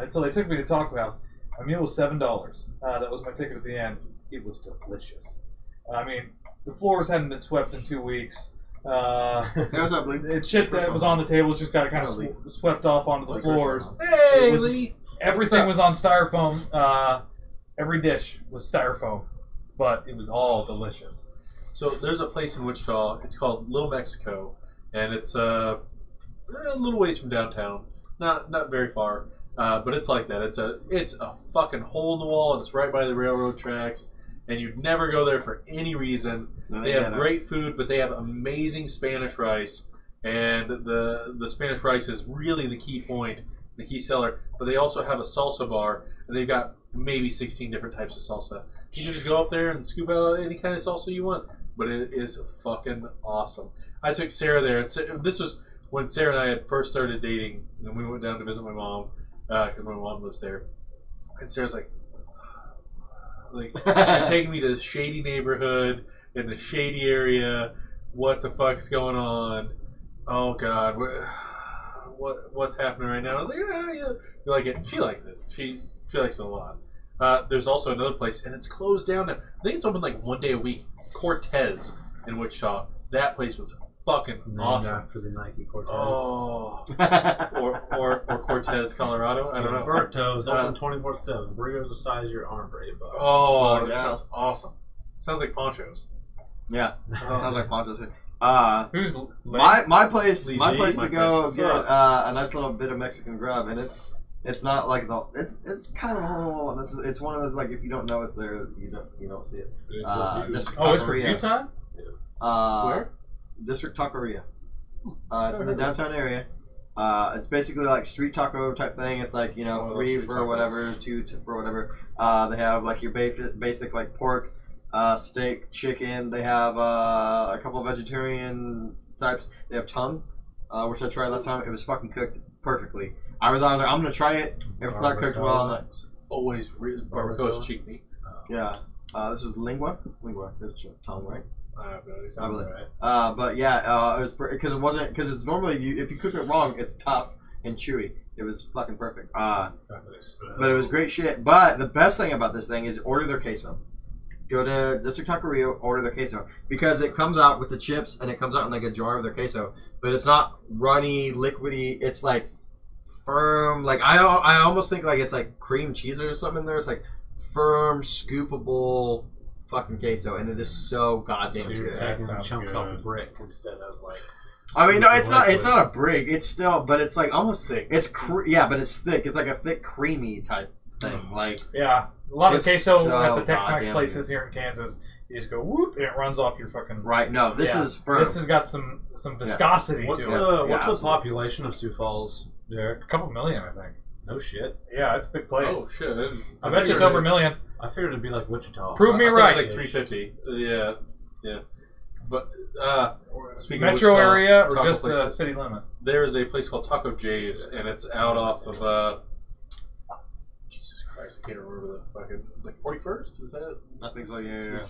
And so they took me to Taco House. My meal was $7. That was my ticket at the end. It was delicious. I mean, the floors hadn't been swept in 2 weeks. Hey, what's up, Lee? Shit that was on the tables just got kind of Lee. swept off onto the Like floors. Hey, It was- Lee. Everything was on styrofoam. Every dish was styrofoam, but it was all delicious. So there's a place in Wichita. It's called Little Mexico, and it's a little ways from downtown. Not very far, but it's like that. It's a fucking hole in the wall, and it's right by the railroad tracks. And you'd never go there for any reason. No, They yeah, have no. great food, but they have amazing Spanish rice, and the Spanish rice is really the key point, the key seller. But they also have a salsa bar, and they've got maybe 16 different types of salsa. You can just go up there and scoop out any kind of salsa you want, but it is fucking awesome. I took Sarah there. This was when Sarah and I had first started dating, and we went down to visit my mom because my mom lives there. And Sarah's like, you're taking me to the shady neighborhood in the shady area. What the fuck's going on? Oh God, what's happening right now? I was like, yeah. You like it? She likes it. She likes it a lot. There's also another place, and it's closed down now. I think it's open like one day a week. Cortez in Wichita. That place was fucking awesome. After the Nike Cortez. Oh, or Cortez, Colorado. I don't know. Berto's open 24/7. Burritos the size of your arm for $8. Oh, that sounds awesome. Sounds like ponchos. Yeah, sounds like ponchos. Who's my place? Lee My G, place my to go friend. get a nice little bit of Mexican grub, and it's not like it's kind of a little. It's one of those like if you don't know it's there, you don't see it. District it's for Taqueria. Utah? Where? District Taqueria. It's in the downtown area. It's basically like street taco type thing. It's like $3 for whatever, $2 for whatever. They have like your basic like pork, steak, chicken. They have a couple of vegetarian types. They have tongue, which I tried last time. It was fucking cooked perfectly. I was like, I'm gonna try it. If it's not cooked well, I'm not. Always barbacoa is cheap meat. Yeah. This was lingua. Lingua is tongue, right? I believe. But yeah, it was because it wasn't because it's normally if you cook it wrong, it's tough and chewy. It was fucking perfect. But it was great shit. But the best thing about this thing is order their queso. Go to District Taqueria, order their queso because it comes out with the chips and it comes out in like a jar of their queso. But it's not runny, liquidy. It's like firm. Like I almost think like it's like cream cheese or something in there. It's like firm, scoopable. Fucking queso, and it is so goddamn You're good. taking chunks off the brick instead of like. I mean, no, it's not. It's not a brick. It's still, but it's like almost thick. It's yeah, but it's thick. It's like a thick, creamy type thing. Like Yeah, a lot of It's queso so at the Tex-Mex goddamn places here in Kansas. You just go whoop, and it runs off your fucking. right. No, this Yeah. is firm. This has got some viscosity What's to it. the Yeah. population of Sioux Falls, Derek? A couple million, I think. No shit. Yeah, it's a big place. Oh shit! I bet you it's over a million. I figured it'd be like Wichita. Prove me I thought right. it was like 350. Yeah. But speaking Metro of Wichita, area or taco just the places, city limit? there is a place called Taco J's, and it's out off of Jesus Christ, I can't remember the fucking like 41st. Is that? I think so. Yeah.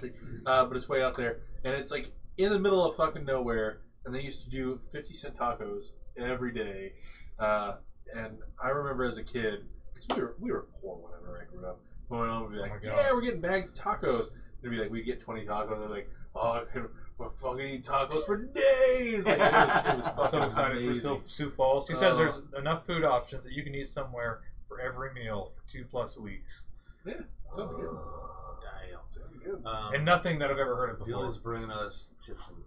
But it's way out there, and it's like in the middle of fucking nowhere. And they used to do 50-cent tacos every day. And I remember as a kid, because we were poor whenever I grew up. My mom would be like, "Yeah, we're getting bags of tacos." It'd be like we'd get 20 tacos. They're like, "Oh, we're fucking eating tacos for days!" Like, it was fucking So excited amazing. for Sioux Falls. She says there's enough food options that you can eat somewhere for every meal for 2+ weeks, Yeah, sounds good. Damn. Sounds good. and nothing that I've ever heard of before. Julie's bringing us chips and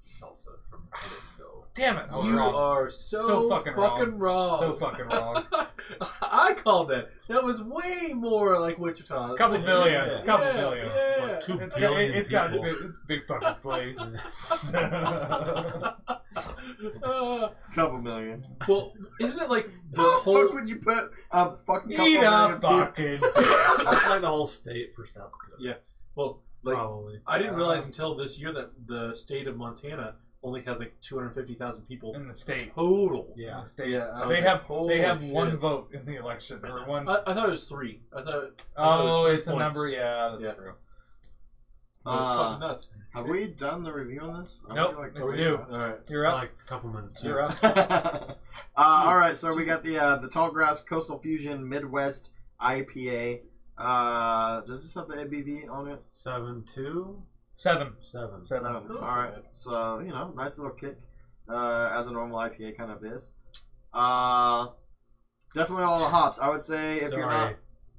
salsa from Jalisco. Damn it! I was You wrong. are so fucking wrong. So fucking wrong. I called that. That was way more like Wichita. Couple million. Yeah. Couple Yeah, million. yeah. Like 2 It's billion got, it's got a people. big, it's a big fucking place. Couple million. Well, isn't it like the How the whole? fuck would you put a fucking couple Eat a million people? fucking. That's like the whole state for South Dakota. Yeah. Well, like Probably. I didn't realize until this year that the state of Montana only has like 250,000 people In the state. total. In Yeah. the state. Yeah, I was They like, have holy one shit. vote in the election or one. I thought it was 3. I thought it was Oh, 3 it's a points. number. Yeah, that's Yeah. true. No, it's fucking nuts. Have we done the review on this? I Nope, feel like it's we due. have. All right. You're up. Like a couple minutes. You're up. All right, so we got the Tallgrass Coastal Fusion Midwest IPA. Does this have the ABV on it? 7-2? 7. 7. 7. Cool. All right, so nice little kick, as a normal IPA kind of is. Definitely all the hops. I would say if you're not.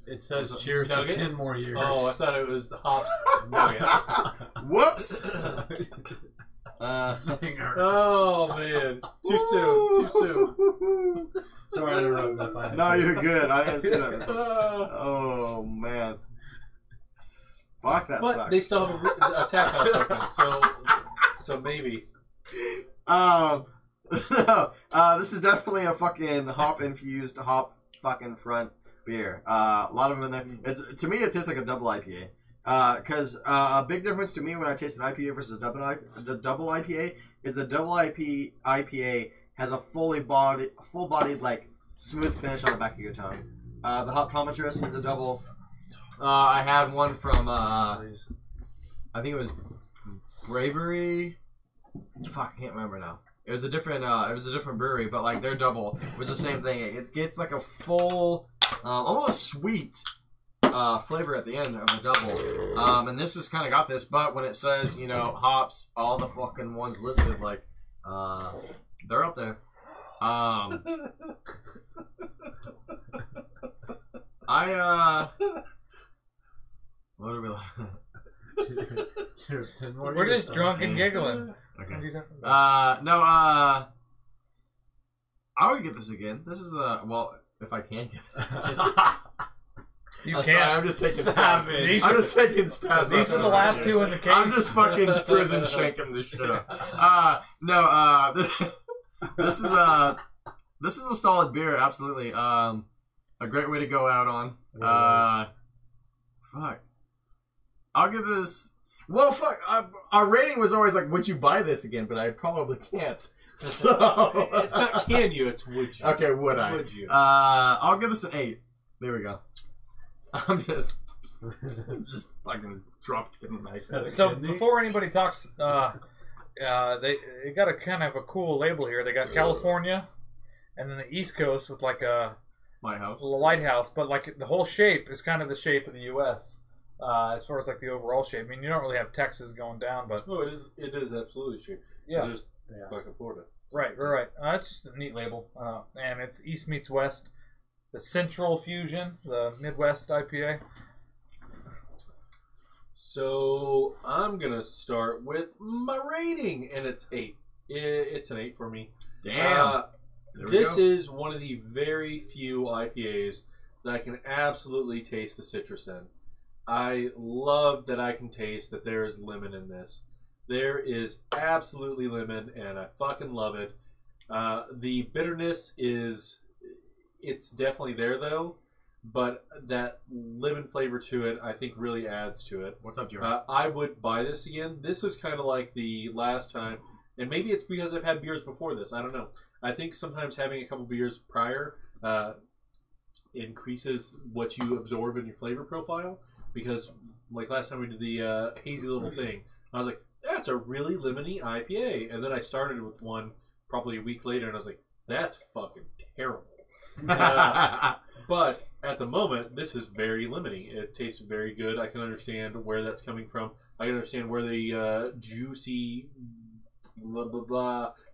It says Was it cheers to Nugget? 10 more years. Oh, I thought it was the hops nugget. Whoops. Singer. Oh man, too soon. Too soon. Sorry to interrupt that. By No, you're good. I didn't see that. Uh, Oh man. Fuck, that but sucks. they still have a tap house open, so maybe. No, this is definitely a fucking hop-infused, hop-fucking front beer. A lot of them in there. To me, it tastes like a double IPA. Because a big difference to me when I taste an IPA versus the double IPA is the double IPA has a full-bodied, like, smooth finish on the back of your tongue. The Hoptometrist is a double. I had one from, I think it was Bravery. Fuck, I can't remember now. It was a different brewery, but like their double was the same thing. It gets like a full, almost sweet flavor at the end of the double. And this has kind of got this, but when it says, you know, hops, all the fucking ones listed, like, they're up there. What are we laughing at? We're just drunk and giggling. Okay. I would get this again. This is well, if I can get this. You can't. can't. I'm just taking stabs. I'm just taking stabs. These were the last two in the case. I'm just fucking prison shanking this shit up. This is a solid beer. Absolutely. A great way to go out on. Fuck. I'll give this. Well, fuck. Our rating was always like, would you buy this again? But I probably can't. So it's not can you, it's would you. Okay, would I? Would you? I'll give this an 8. There we go. I'm just fucking dropped in the nice. So before anybody talks, they got a kind of a cool label here. They got California, and then the East Coast with like a lighthouse, but like the whole shape is kind of the shape of the U.S. As far as like the overall shape. I mean, you don't really have Texas going down, but no, it is absolutely shaped. Yeah, there's fucking Florida. Right. It's just a neat label, and it's East meets West. The Central Fusion, the Midwest IPA. So I'm gonna start with my rating, and it's 8. It's an 8 for me. Damn. This is one of the very few IPAs that I can absolutely taste the citrus in. I love that I can taste that there is lemon in this. There is absolutely lemon, and I fucking love it. The bitterness it's definitely there though, but that lemon flavor to it, I think, really adds to it. What's up, Jeremy? I would buy this again. This is kind of like the last time, and maybe it's because I've had beers before this. I don't know. I think sometimes having a couple beers prior increases what you absorb in your flavor profile. Because, like last time we did the hazy little thing, I was like, that's a really lemony IPA. And then I started with one probably a week later, and I was like, that's fucking terrible. But at the moment, this is very lemony. It tastes very good. I can understand where that's coming from. I can understand where the juicy,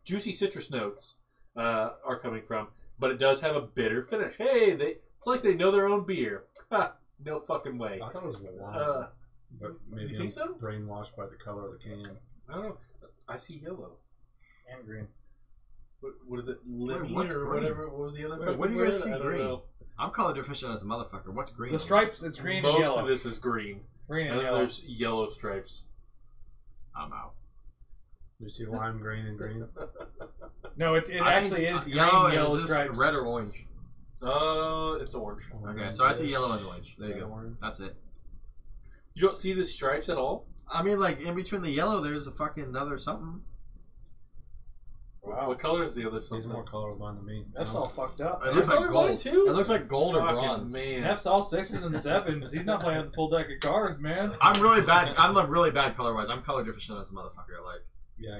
juicy citrus notes are coming from. But it does have a bitter finish. Hey, it's like they know their own beer. Ha, no fucking way. I thought it was the lime, but maybe you think so? Brainwashed by the color of the can. I don't know. I see yellow And green. What is it? Lemon what's or green? whatever? What was the other? Wait, what do you guys see I don't green? know. I'm color deficient as a motherfucker. What's green? The stripes, it's green and Most yellow. of this is green. Green And and then yellow. there's yellow stripes. I'm out. You see lime, green, and green. No, it actually is green, yellow is this stripes. red or orange? It's orange. Okay, so I see yellow and orange. There you go. Orange. That's it. You don't see the stripes at all? I mean, like, in between the yellow, there's a fucking another something. Wow. What color is the other He's something? more colorblind than me. That's all fucked up. It looks like colorblind gold. too? It looks like gold or Fucking bronze. man. F's all 6s and 7s. He's not playing with the full deck of cards, man. I'm really bad. I'm like really bad color wise. I'm color deficient as a motherfucker. Like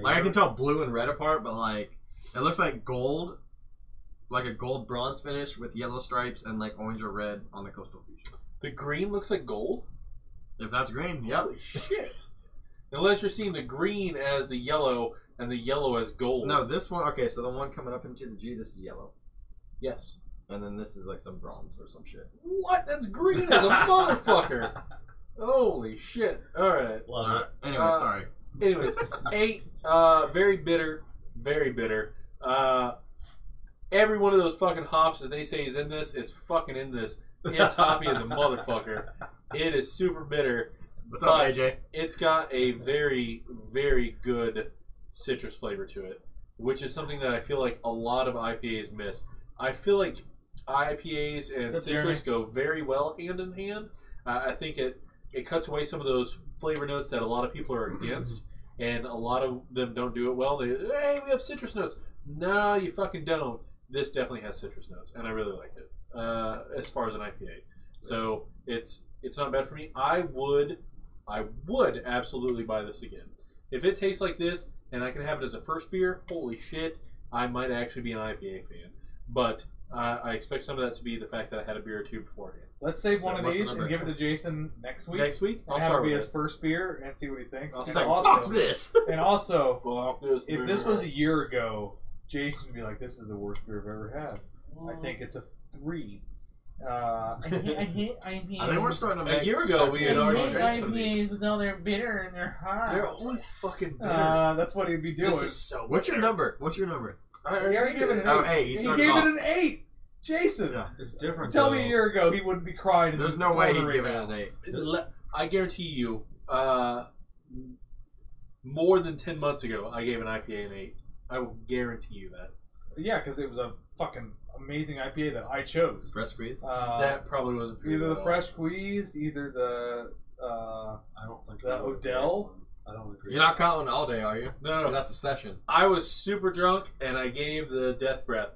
I can tell blue and red apart, but like it looks like gold, like a gold bronze finish with yellow stripes and like orange or red on the coastal fusion. The green looks like gold? If that's green, yep. Holy shit. Unless you're seeing the green as the yellow and the yellow as gold. No, this one. Okay, so the one coming up into the G, this is yellow, Yes. and then this is like some bronze or some shit. What? That's green as a motherfucker. Holy shit. Alright. Love it. Anyway, sorry. Anyways, 8. Very bitter. Very bitter. Every one of those fucking hops that they say is in this is fucking in this. It's hoppy as a motherfucker. It is super bitter. What's up, AJ? It's got a very, very good citrus flavor to it. which is something that I feel like a lot of IPAs miss. I feel like IPAs and citrus go very well hand in hand. I think it cuts away some of those flavor notes that a lot of people are against, and a lot of them don't do it well. Hey, we have citrus notes. No, you fucking don't. This definitely has citrus notes, and I really like it as far as an IPA. So it's not bad for me. I would absolutely buy this again. If it tastes like this and I can have it as a first beer, holy shit, I might actually be an IPA fan. But I expect some of that to be the fact that I had a beer or two beforehand. Let's save one of these and give it to Jason next week. Next week? I'll have it be his first beer and see what he thinks. I'll And say, also, Fuck this! and also, Fuck this if beer. this was a year ago, Jason would be like, "This is the worst beer I've ever had." I think it's a 3. I hate IPAs. I think we're starting to make... A year ago, we had already drank some of IPAs, these. but now they're bitter and they're hot. They're always fucking bitter. That's what he'd be doing. This is so What's your bitter. number? What's your number? He already gave it an 8. Oh, 8. He started gave off. it an 8. Jason, Yeah. It's different. tell though. me a year ago he wouldn't be crying. In There's this no way he'd corner give it right an now. 8. I guarantee you, more than 10 months ago, I gave an IPA an 8. I will guarantee you that. Yeah, because it was a fucking amazing IPA that I chose. Fresh squeeze? That probably wasn't true Either at the all. fresh squeezed, either the I don't think the I would Odell. agree. I don't agree. You're not calling all day, are you? No. That's a session. I was super drunk, and I gave the death breath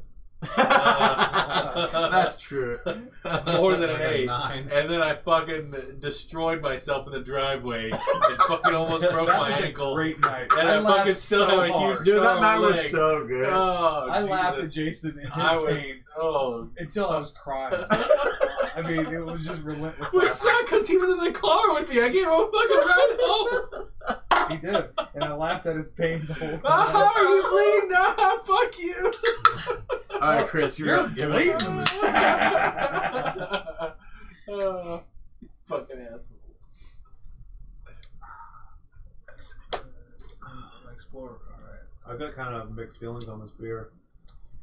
That's true. more than an Like a 8. 9. And then I fucking destroyed myself in the driveway and fucking almost broke That my was ankle. a great night. And I laughed fucking still so have a hard. huge Dude, scar that on night my was leg. so good. Oh, I laughed at Jesus. Jason in his I was, pain oh. until I was crying. I mean, it was just relentless. Which sucked because he was in the car with me. I gave him a fucking ride home. He did, and I laughed at his pain the whole time. Oh, you bleeding? Nah, fuck you. Alright, Chris, you're up. Give us bleeding. some numbers. Fucking asshole. Explorer, alright. I've got kind of mixed feelings on this beer.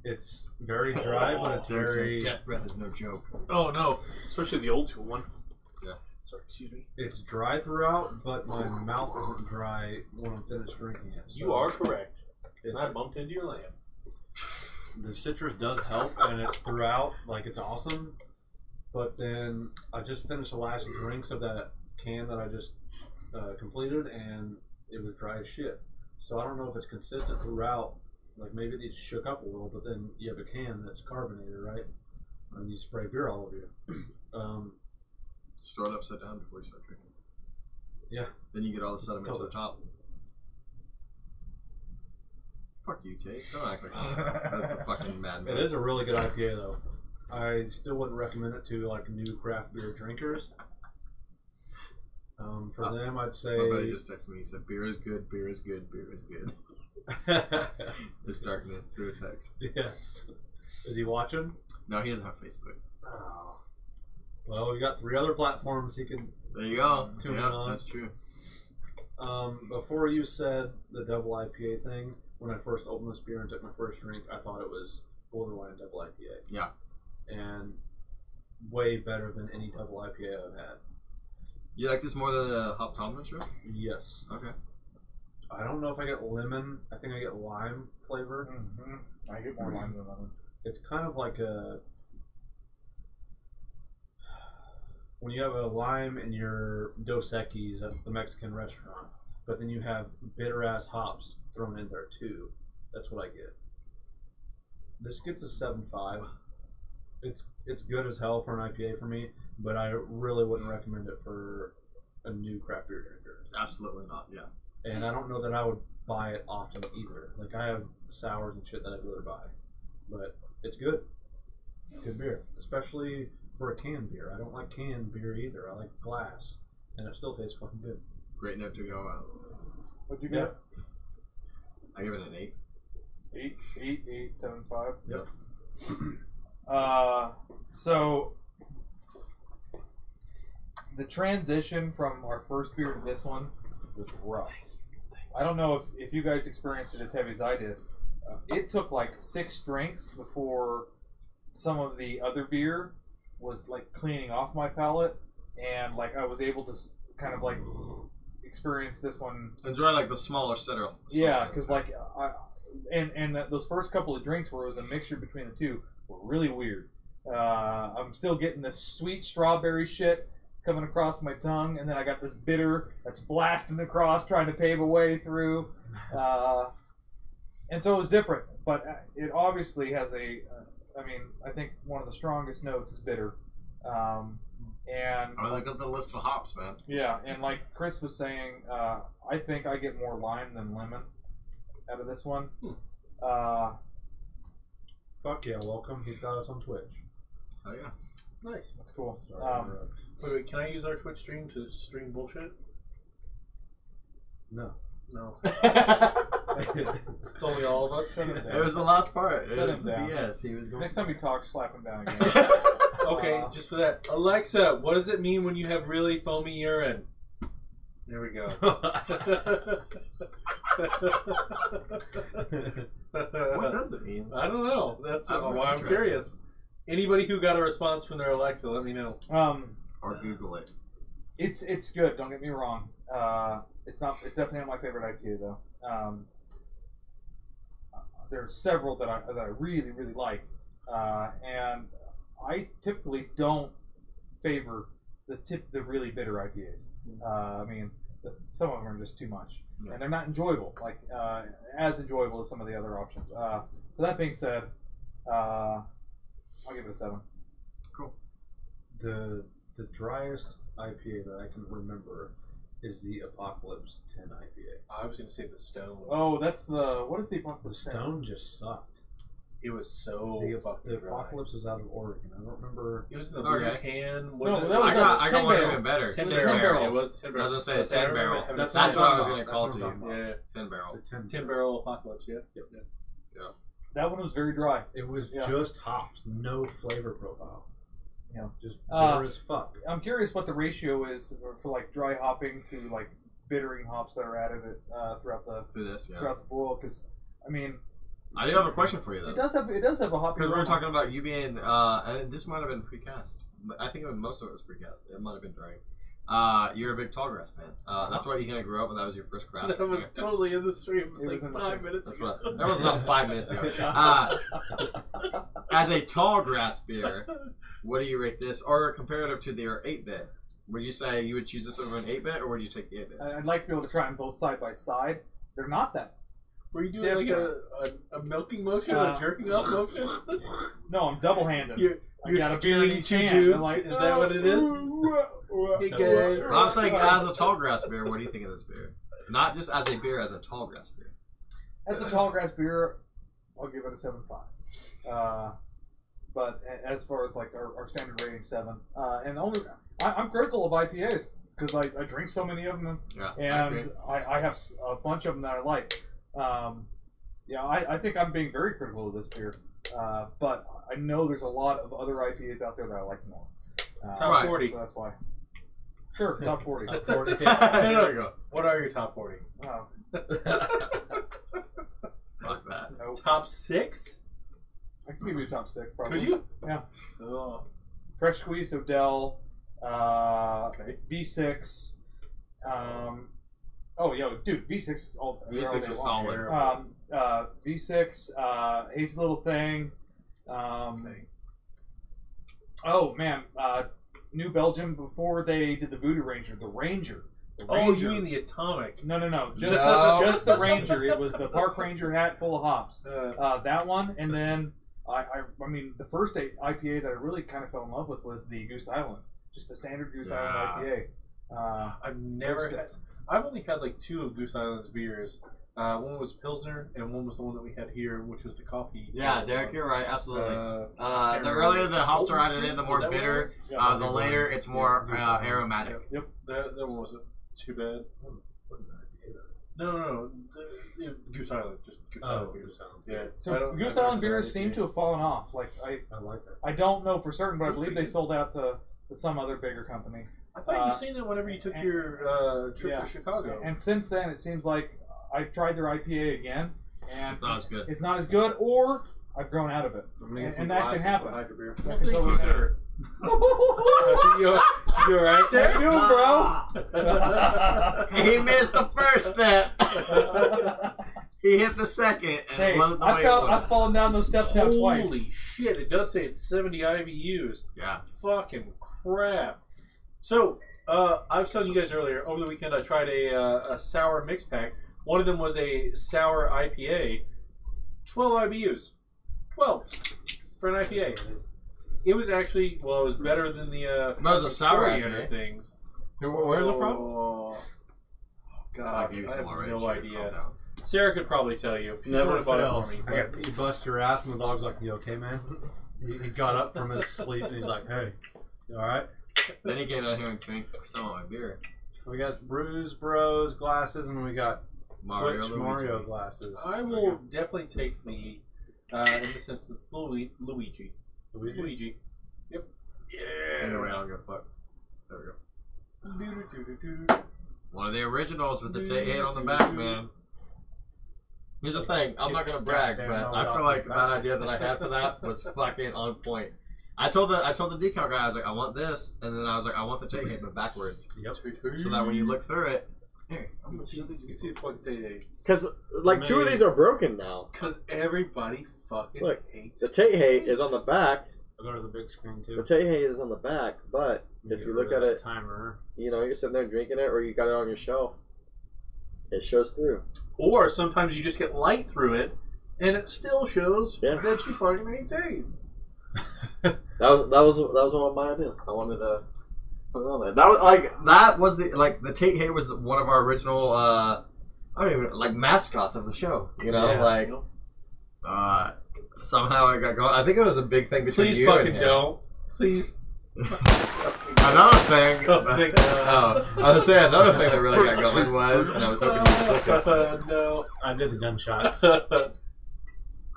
It's very dry, but it's very. Death breath is no joke. Oh no, especially the old school one. Yeah. Sorry, excuse me. It's dry throughout, but my mouth isn't dry when I'm finished drinking it. So You are correct. it's- I bumped into your lamp. the citrus does help, and it's throughout. Like, it's awesome. But then I just finished the last drinks of that can that I just completed, and it was dry as shit. So I don't know if it's consistent throughout. Like, maybe it shook up a little, but then you have a can that's carbonated, right? And you spray beer all over you. Store it upside down before you start drinking. Yeah. Then you get all the sediment to the Totally. top. Fuck you, Tate. Don't act like that's a fucking mad It is a really good IPA, though. I still wouldn't recommend it to, like, new craft beer drinkers. For them, I'd say... My buddy just texted me. He said, beer is good, beer is good, beer is good. There's darkness through a text. Yes. Is he watching? No, he doesn't have Facebook. Oh. Well, we got 3 other platforms he can... There you go. Tune in Yeah, on. that's true. Before you said the double IPA thing, when I first opened this beer and took my first drink, I thought it was borderline double IPA. Yeah. And way better than any double IPA I've had. You like this more than a hop tolerance roast? Yes. Okay. I don't know if I get lemon. I think I get lime flavor. Mm-hmm. I get more lime than lemon. It's kind of like a... When you have a lime in your Dos Equis at the Mexican restaurant, but then you have bitter-ass hops thrown in there too. That's what I get. This gets a 7.5. It's good as hell for an IPA for me, but I really wouldn't recommend it for a new craft beer drinker. Absolutely not, yeah. And I don't know that I would buy it often either. Like, I have sours and shit that I'd rather buy. But it's good. Good beer. Especially for a canned beer. I don't like canned beer either. I like glass. And it still tastes fucking good. Great note to go out. What'd you Yeah. get? I give it an 8. 8.7.5. Yep. So the transition from our first beer to this one was rough. I don't know if you guys experienced it as heavy as I did. It took like 6 drinks before some of the other beer was like cleaning off my palate, and like I was able to kind of like experience this one. Enjoy like the smaller center. Yeah, because like and those first couple of drinks where it was a mixture between the two were really weird. I'm still getting this sweet strawberry shit coming across my tongue, and then I got this bitter that's blasting across, trying to pave a way through. And so it was different, but it obviously has I think one of the strongest notes is bitter. And I look at the list of hops, man. yeah, and like Chris was saying, I think I get more lime than lemon out of this one. Fuck yeah, welcome. He's got us on Twitch. Oh yeah. Nice. That's cool. Wait, can I use our Twitch stream to stream bullshit? No. No. It's only all of us. It was the last part. Shut him down. Yes, he was going. Next time we talk, slap him down again. Okay, just for that. Alexa, what does it mean when you have really foamy urine? There we go. What does it mean? I don't know. That's I'm why I'm interested. curious. Anybody who got a response from their Alexa, let me know. Or Google it. It's good. Don't get me wrong. It's definitely not my favorite IPA though. There are several that I really really like, and I typically don't favor the really bitter IPAs. I mean, some of them are just too much, and they're not enjoyable. Like as enjoyable as some of the other options. So that being said, I'll give it a 7. Cool. The driest IPA that I can remember is the Apocalypse 10 IPA. I was going to say the Stone. Oh, that's what is the The Apocalypse? Stone just sucked. It was so fucking The dry. Apocalypse is out of Oregon. I don't remember. It was in the blue Okay. can. No, Was it? that was I got 10 one barrel. even better. 10 10 barrel. barrel. It was 10 barrel. I was gonna say, I 10 barrel. remember That's That's what I was about. gonna call That's to what I'm you. talking Yeah, 10 barrel. The 10 10 barrel Apocalypse, yeah. Yep. That one was very dry. It was Yeah. just hops, no flavor profile. Yeah. Just bitter as fuck. I'm curious what the ratio is for like dry hopping to like bittering hops that are added throughout the Through this, yeah. throughout the boil. Because I mean, I do have a question for you though. it does have a hoppy. Because we were aroma. talking about you being, and this might have been precast. But I think most of it was precast. It might have been dry. You're a big Tallgrass fan. That's why you kind of grew up, and that was your first craft. That was beer. totally in the stream. It was It like was in the 5 stream. minutes That's ago. what. That was not 5 minutes ago. As a Tallgrass beer, what do you rate this, or comparative to their 8-bit? Would you say you would choose this over an 8-bit, or would you take the 8-bit? I'd like to be able to try them both side by side. They're not that. Were you doing like a milking motion, a jerking off motion? No, I'm double-handed. You're I got a beer in stealing each two hand. dudes? I'm like, Is that what it is? Hey guys. So I'm saying, as a Tallgrass beer, what do you think of this beer? Not just as a beer, as a Tallgrass beer. As a Tallgrass beer, I'll give it a 7.5. But as far as like our standard rating, 7. And I'm critical of IPAs because I drink so many of them, Yeah, and I have a bunch of them that I like. I think I'm being very critical of this beer, but I know there's a lot of other IPAs out there that I like more. Top 40. So that's why. Sure, top 40. Top 40. There we go. What are your top 40? Oh, Fuck that. nope. Top 6? I can give you a top 6, probably. Could you? Yeah. Oh. Fresh Squeeze, Odell, Okay. V6. Dude, V6 all V6 all is day solid. long. V6, Hazy Little Thing. Okay. Oh man, New Belgium before they did the Voodoo Ranger, the Ranger. The Oh, Ranger. you mean the Atomic? No, just No. just the Ranger. It was the Park Ranger hat full of hops. That one, and then I mean the first IPA that I really kind of fell in love with was the Goose Island, just the standard Goose Island IPA. I've never had. I've only had like 2 of Goose Island's beers. One was Pilsner, and one was the one that we had here, which was the coffee. Yeah, Derek, you're right. Absolutely. Uh, The earlier the hops are added in, the more Is that what it bitter. was? The later it's more aromatic. Yep. That one wasn't too bad. No. Goose Island, just Goose Island beers. Yeah. So Goose Island beers seem to have fallen off. Like I like that. I don't know for certain, but I Those believe pretty they good. sold out to some other bigger company. I thought you were saying that whenever you took your trip to Chicago. And since then, it seems like I've tried their IPA again, and It's not as good. It's not as good, or I've grown out of it, and that can happen. Hydra beer. That Well, can thank you, totally sir. You alright there? How you doing, bro? He missed the first step. He hit the second and Hey, loaded the I've fallen down those steps now twice. Holy shit! It does say it's 70 IBUs. Yeah. Fucking crap. So, I was telling you guys earlier, over the weekend I tried a sour mix pack. One of them was a sour IPA. 12 IBUs. 12 for an IPA. It was actually, well, it was better than the That was a sour coriander IPA. things. Where's it from? Oh, God, I have no Calm idea. down. Sarah could probably tell you. She's the one Never who bought it fails. for me. You bust your ass, and the dog's like, "You okay, man?" He got up from his sleep, and he's like, "Hey, you all right?" Then he came out here and drank some of my beer. We got Brews, Bros glasses, and we got Twitch Luigi. Mario glasses. I will definitely take the, in the sense it's Luigi. Luigi. Yep. Yeah. Anyway, I don't give a fuck. There we go. One of the originals with the Tate on the back, man. Here's the thing, I'm not gonna brag, but I feel like that idea that I had for that was fucking on point. I told the decal guy, I was like, I want this, and then I was like, I want the Tate but backwards. Yep. So that when you look through it, here, I'm gonna You can see the fucking Tate. Because like two of these are broken now. Because everybody fucking Look, hates The Tate is on the back. I'll go to the big screen too. The Tate is on the back, but if you look at it, timer. you know, you're sitting there drinking it, or you got it on your shelf. It shows through. Or sometimes you just get light through it, and it still shows Yeah. that you fucking hate Tate. That was one of my ideas. I wanted to put it on there. that was the Tate Hay was one of our original I don't even like mascots of the show. You know, Yeah. somehow I got going. I think it was a big thing between Please you fucking and him. don't. Please. Another thing. Oh, thank God. I was gonna say another thing that really got going was, and I was hoping you would click it. No. I did the gunshots.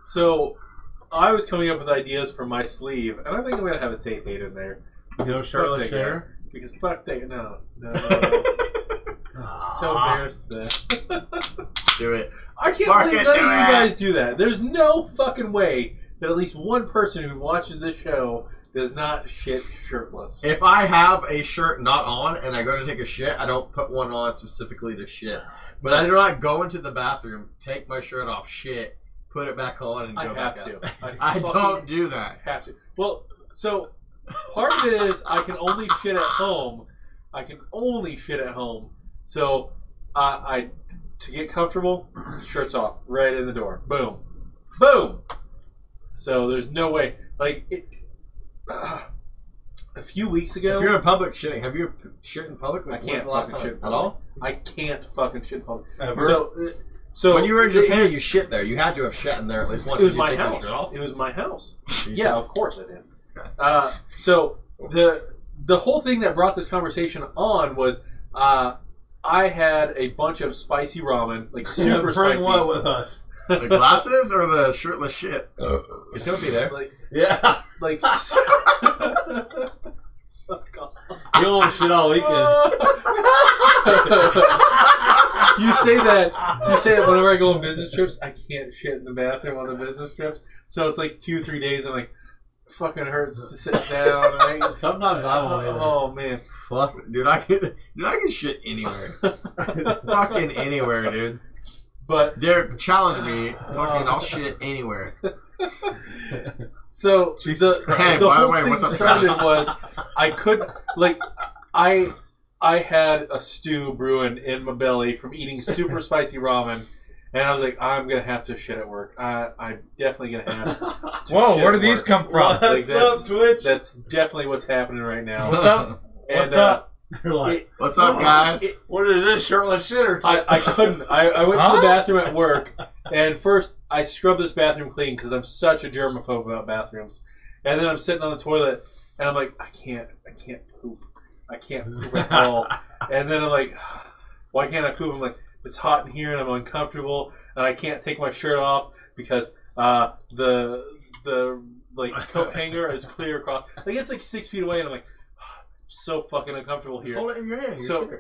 So, I was coming up with ideas for my sleeve, and I think I'm gonna have a Tate hate in there. No Because Charlotte fuck that guy. Share. Because fuck that. No. So embarrassed to that. Do it. I can't Fuck believe it, none of do you it. guys do that. There's no fucking way that at least one person who watches this show does not shit shirtless. If I have a shirt not on and I go to take a shit, I don't put one on specifically to shit. But I do not go into the bathroom, take my shirt off, shit, put it back on, and I go have back to. out. I I don't do that. have to. Well, so part of it is I can only shit at home. I can only shit at home. So I to get comfortable, shirts off, right in the door. Boom. Boom. So there's no way. Like, it, a few weeks ago... If you're in public shitting, have you shit in public? I When's can't the last fucking time? shit in At public. all? I can't fucking shit in public. Ever? So When you were in it Japan, was- you shit there. You had to have shit in there at least once. It was Did you my take your house. shirt off? It was my house. Yeah, of course I did. Okay. So the whole thing that brought this conversation on was I had a bunch of spicy ramen, like super Bring spicy. what with us? The glasses or the shirtless shit? You still be there. Like, Yeah. like You don't want to shit all weekend. You say that whenever I go on business trips, I can't shit in the bathroom on the business trips. So it's like 2-3 days. I'm like, fucking hurts to sit down. Right? Sometimes I won't either. Oh man, Fuck, dude, I can shit anywhere. Fucking anywhere, dude. but Derek, challenge me. Fucking, I'll shit anywhere. so Jesus Christ. the By the whole way, thing what's up, started Travis? was I could like I had a stew brewing in my belly from eating super spicy ramen. And I was like, I'm gonna have to shit at work. I'm definitely gonna have. To Whoa, shit where at do these work. come from? Like, that's- Twitch? That's definitely what's happening right now. What's up? And, What's up? They're like, What's up, guys? what is this, shirtless shit or I couldn't. I went to Huh? the bathroom at work, and first I scrubbed this bathroom clean because I'm such a germaphobe about bathrooms. And then I'm sitting on the toilet, and I'm like, I can't poop. I can't poop at all. And then I'm like, why can't I poop? I'm like, it's hot in here, and I'm uncomfortable, and I can't take my shirt off because the like coat hanger is clear across. Like it's like 6 feet away, and I'm like, so fucking uncomfortable Just here. hold it in your hand. So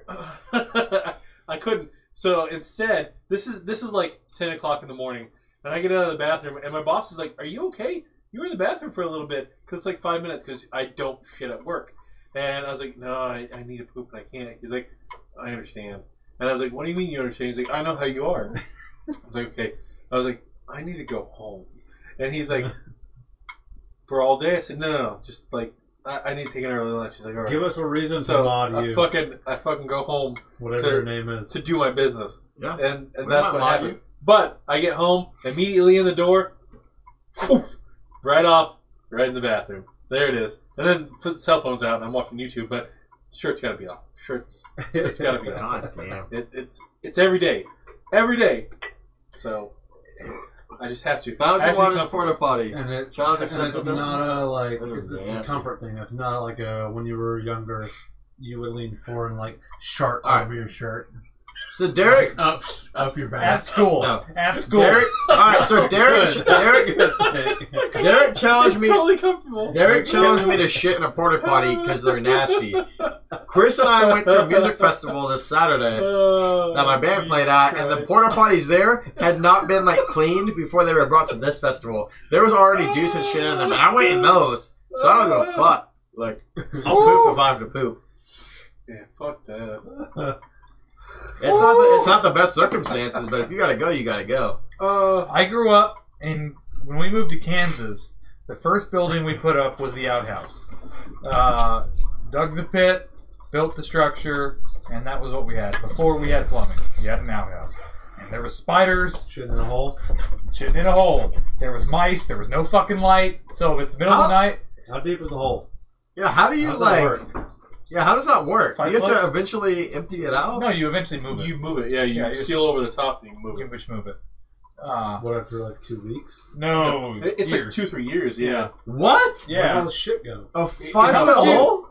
I couldn't. So instead, this is like 10 o'clock in the morning, and I get out of the bathroom, and my boss is like, "Are you okay? You were in the bathroom for a little bit because it's like 5 minutes because I don't shit at work." And I was like, "No, I need to poop and I can't." He's like, "I understand." And I was like, "What do you mean you understand?" He's like, "I know how you are." I was like, "Okay." I was like, I need to go home. And he's like, for all day? I said, no. Just like, I need to take an early lunch. He's like, all right. Give us a reason So to mod I you. fucking go home Whatever your name is. to do my business. Yeah. And We that's might what mod happened. you. But I get home, immediately in the door, right off, right in the bathroom. There it is. And then put the cell phone's out and I'm watching YouTube, but shirt's got to be off. Shirt's got to be off. God damn. It's every day. Every day. So I just have to. Belgium Actually, waters come- porta potty. And it, Challenge and it's accepted. not a like That was it's a nasty. comfort thing. It's not like when you were younger, you would lean forward and like sharp All right. over your shirt, So Derek, up your At back. school. No. At school. Derek. All right. So Derek challenged It's me. totally comfortable. Derek challenged me to shit in a porta potty because they're nasty. Chris and I went to a music festival this Saturday that my band played at, and the porta potties there had not been like cleaned before they were brought to this festival. There was already juice and shit in them, and I went in those, so I don't give a fuck. Like, I'll poop if I have to poop. Yeah, fuck that. It's not the best circumstances, but if you gotta go, you gotta go. I grew up in when we moved to Kansas. The first building we put up was the outhouse. Dug the pit, built the structure, and that was what we had. Before we had plumbing, we had an outhouse, and there was spiders Shitting in a hole. shitting in a hole. There was mice. There was no fucking light. So if it's the middle of the night, How deep is the hole? Yeah, how do you How does that like? work? Yeah, how does that work? Do 5 you have foot? to eventually empty it out? no, you eventually move it. You move it. Yeah, you Yeah, you- seal over the top and you move You it. just move it. What after like 2 weeks? No, It's like years. 2-3 years. Yeah. What? Where's all Yeah, the shit go? A 5-foot Yeah. hole?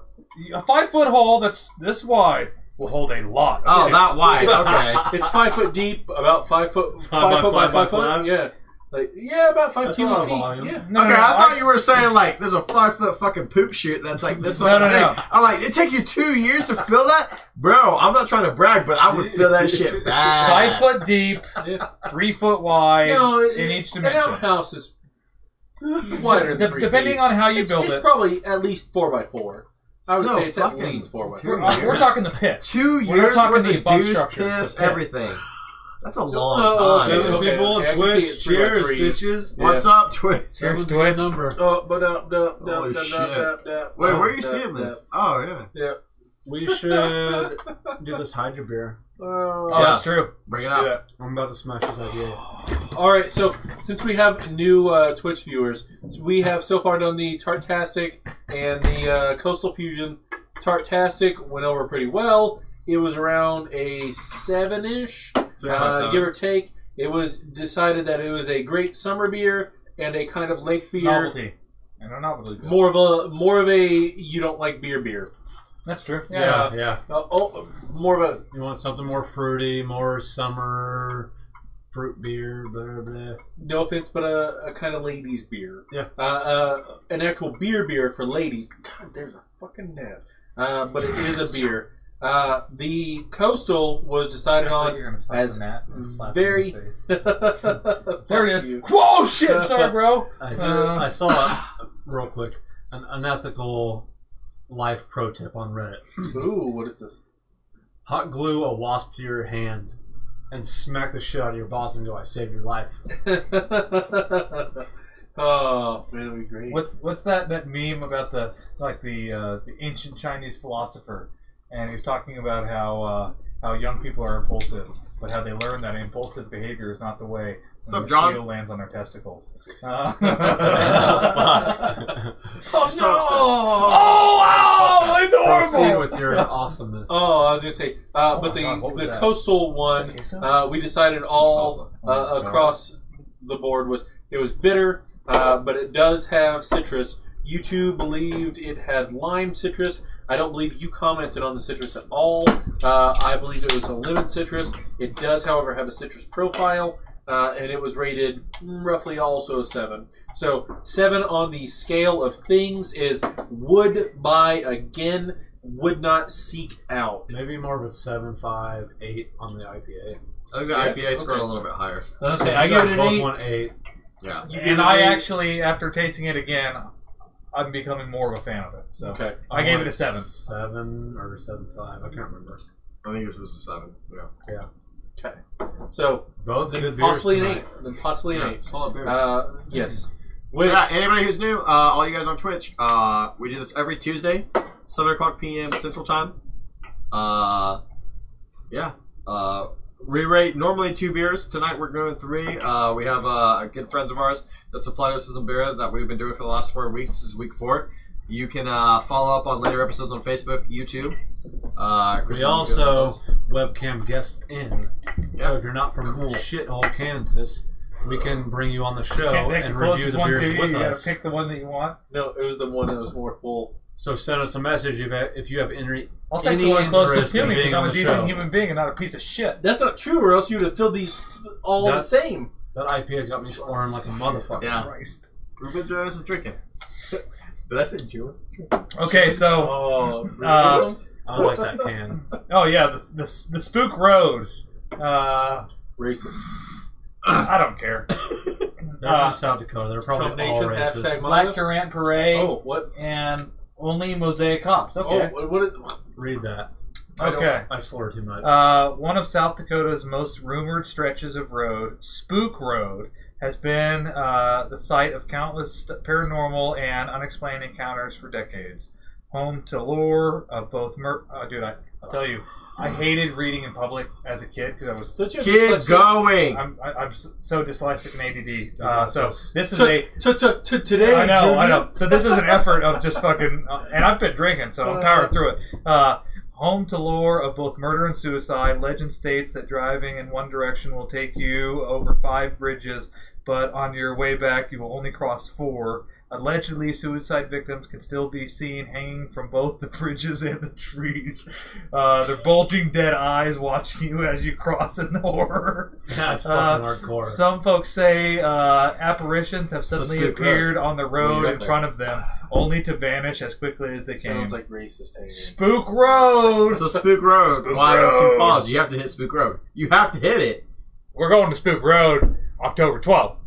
a 5-foot hole that's this wide will hold a lot. of Oh, shit. that wide. Okay. It's 5 foot deep, about 5 foot, 5 by foot by 5 5 by foot. 5? Yeah, like about 5 That's a cubic lot of feet. volume. Yeah. No, Okay, no, I thought you were saying like there's a 5-foot fucking poop chute that's like this No, fucking no, no. thing. I'm like, it takes you 2 years to fill that, bro. I'm not trying to brag, but I would fill that shit bad. 5 foot deep, Yeah. 3 foot wide No, in each An dimension. outhouse is wider than 3 Depending feet. on how you it's, build it's it. probably at least 4x4. I would Still, say it's at fucking least 4x4. 2 We're years. talking the pit. 2 We're not years talking worth the of above juice, structure, piss, the pit. everything. That's a long Oh, time. okay. Seven people on I can see Twitch. it's 3 by Cheers, 3. bitches. What's up, Twitch? Cheers, Seven's Twitch. the number. Holy shit. Wait, where are you seeing this? Oh, yeah. Yeah. We should do this Hydra beer. Oh, Yeah. that's true. Bring it up. I'm about to smash this idea. All right, so since we have new Twitch viewers, so we have so far done the Tartastic and the Coastal Fusion. Tartastic went over pretty well. It was around a 7-ish, 6.7. give or take. It was decided that it was a great summer beer and a kind of lake beer. Novelty. And a novelty. beer. More of a you don't like beer. That's true. Yeah. Yeah. More of a You want something more fruity, more summer fruit beer, blah, blah. no offense, but a kind of ladies beer. Yeah. An actual beer for ladies. God, there's a fucking net. But it is a beer. The Coastal was decided on as very. There it is. Whoa, shit! Sorry, bro. I saw it real quick. An unethical life pro tip on Reddit. Ooh, what is this? Hot glue a wasp to your hand and smack the shit out of your boss and go, I saved your life. Oh man, that'd be great. What's that meme about the ancient Chinese philosopher, and he's talking about how young people are impulsive, but how they learn that impulsive behavior is not the way. What's when up, the John? steel lands on their testicles. Oh wow! It's Proceed horrible. with your awesomeness. Oh, I was gonna say, but my God, what was the that? Coastal one, queso? we decided all Oh, my across the board was bitter, but it does have citrus. You two believed it had lime citrus. I don't believe you commented on the citrus at all. I believe it was a lemon citrus. It does, however, have a citrus profile, and it was rated roughly also a 7. So 7 on the scale of things is would buy again, would not seek out. Maybe more of a 7, 5, 8 on the IPA. I think the IPA scored a little bit higher. Let's say I give it an Both 8. won 8. Yeah. You And give it I an 8. actually, after tasting it again, I'm becoming more of a fan of it. So Okay. I gave it a 7. 7 or 7.5. I can't remember. I think it was a 7. Yeah. Okay. So Both then good beers possibly an tonight. 8. Then possibly an 8. Solid beers. Yes. Which Yeah, anybody who's new, all you guys on Twitch, we do this every Tuesday, 7 o'clock p.m. Central Time. We rate normally 2 beers. Tonight we're going 3. We have good friends of ours that supplied us with some beer that we've been doing for the last 4 weeks. This is week 4. You can follow up on later episodes on Facebook, YouTube. We also webcam guests in. So if you're not from shithole Kansas, we can bring you on the show Can't pick and the review closest the one to beers you. with You gotta us. pick the one that you want. no, it was the one that was more full. So send us a message if you have any I'll take any the one closest interest to in me because being I'm on a the decent show. human being and not a piece of shit. That's not true, or else you'd have filled these all the That- same. That IPA's got me slurring like a motherfucker. Yeah. Christ. We've been doing some drinking. Did I say enjoying some drinking? Okay, so Oh, I like that can. the Spook Road. racist. I don't care. They're from South Dakota. They're probably Trump all Nation, racist. hashtag Black MAGA. Currant Parade Oh, what? and only Mosaic Hops. Okay. Oh, what is, Read that. Okay. I slur too much. One of South Dakota's most rumored stretches of road, Spook Road, has been the site of countless paranormal and unexplained encounters for decades. Home to lore of both I'll tell you, I hated reading in public as a kid because I was don't you have Keep dyslexia? going! I'm so dyslexic and ADD. So this is Today, I know, Junior. I know. So this is an effort of just fucking, and I've been drinking, so I'm powering through it. Home to lore of both murder and suicide. Legend states that driving in one direction will take you over 5 bridges, but on your way back you will only cross 4. Allegedly, suicide victims can still be seen hanging from both the bridges and the trees. Their bulging dead eyes watching you as you cross in the horror. That's fucking hardcore. Some folks say apparitions have suddenly Spook appeared on the road you're up in there. front of them, only to vanish as quickly as they came. Sounds like racist. Hanging. Spook Road! So Spook Road, Spook why in Road. Sioux Falls? You have to hit Spook Road. You have to hit it. We're going to Spook Road October 12th.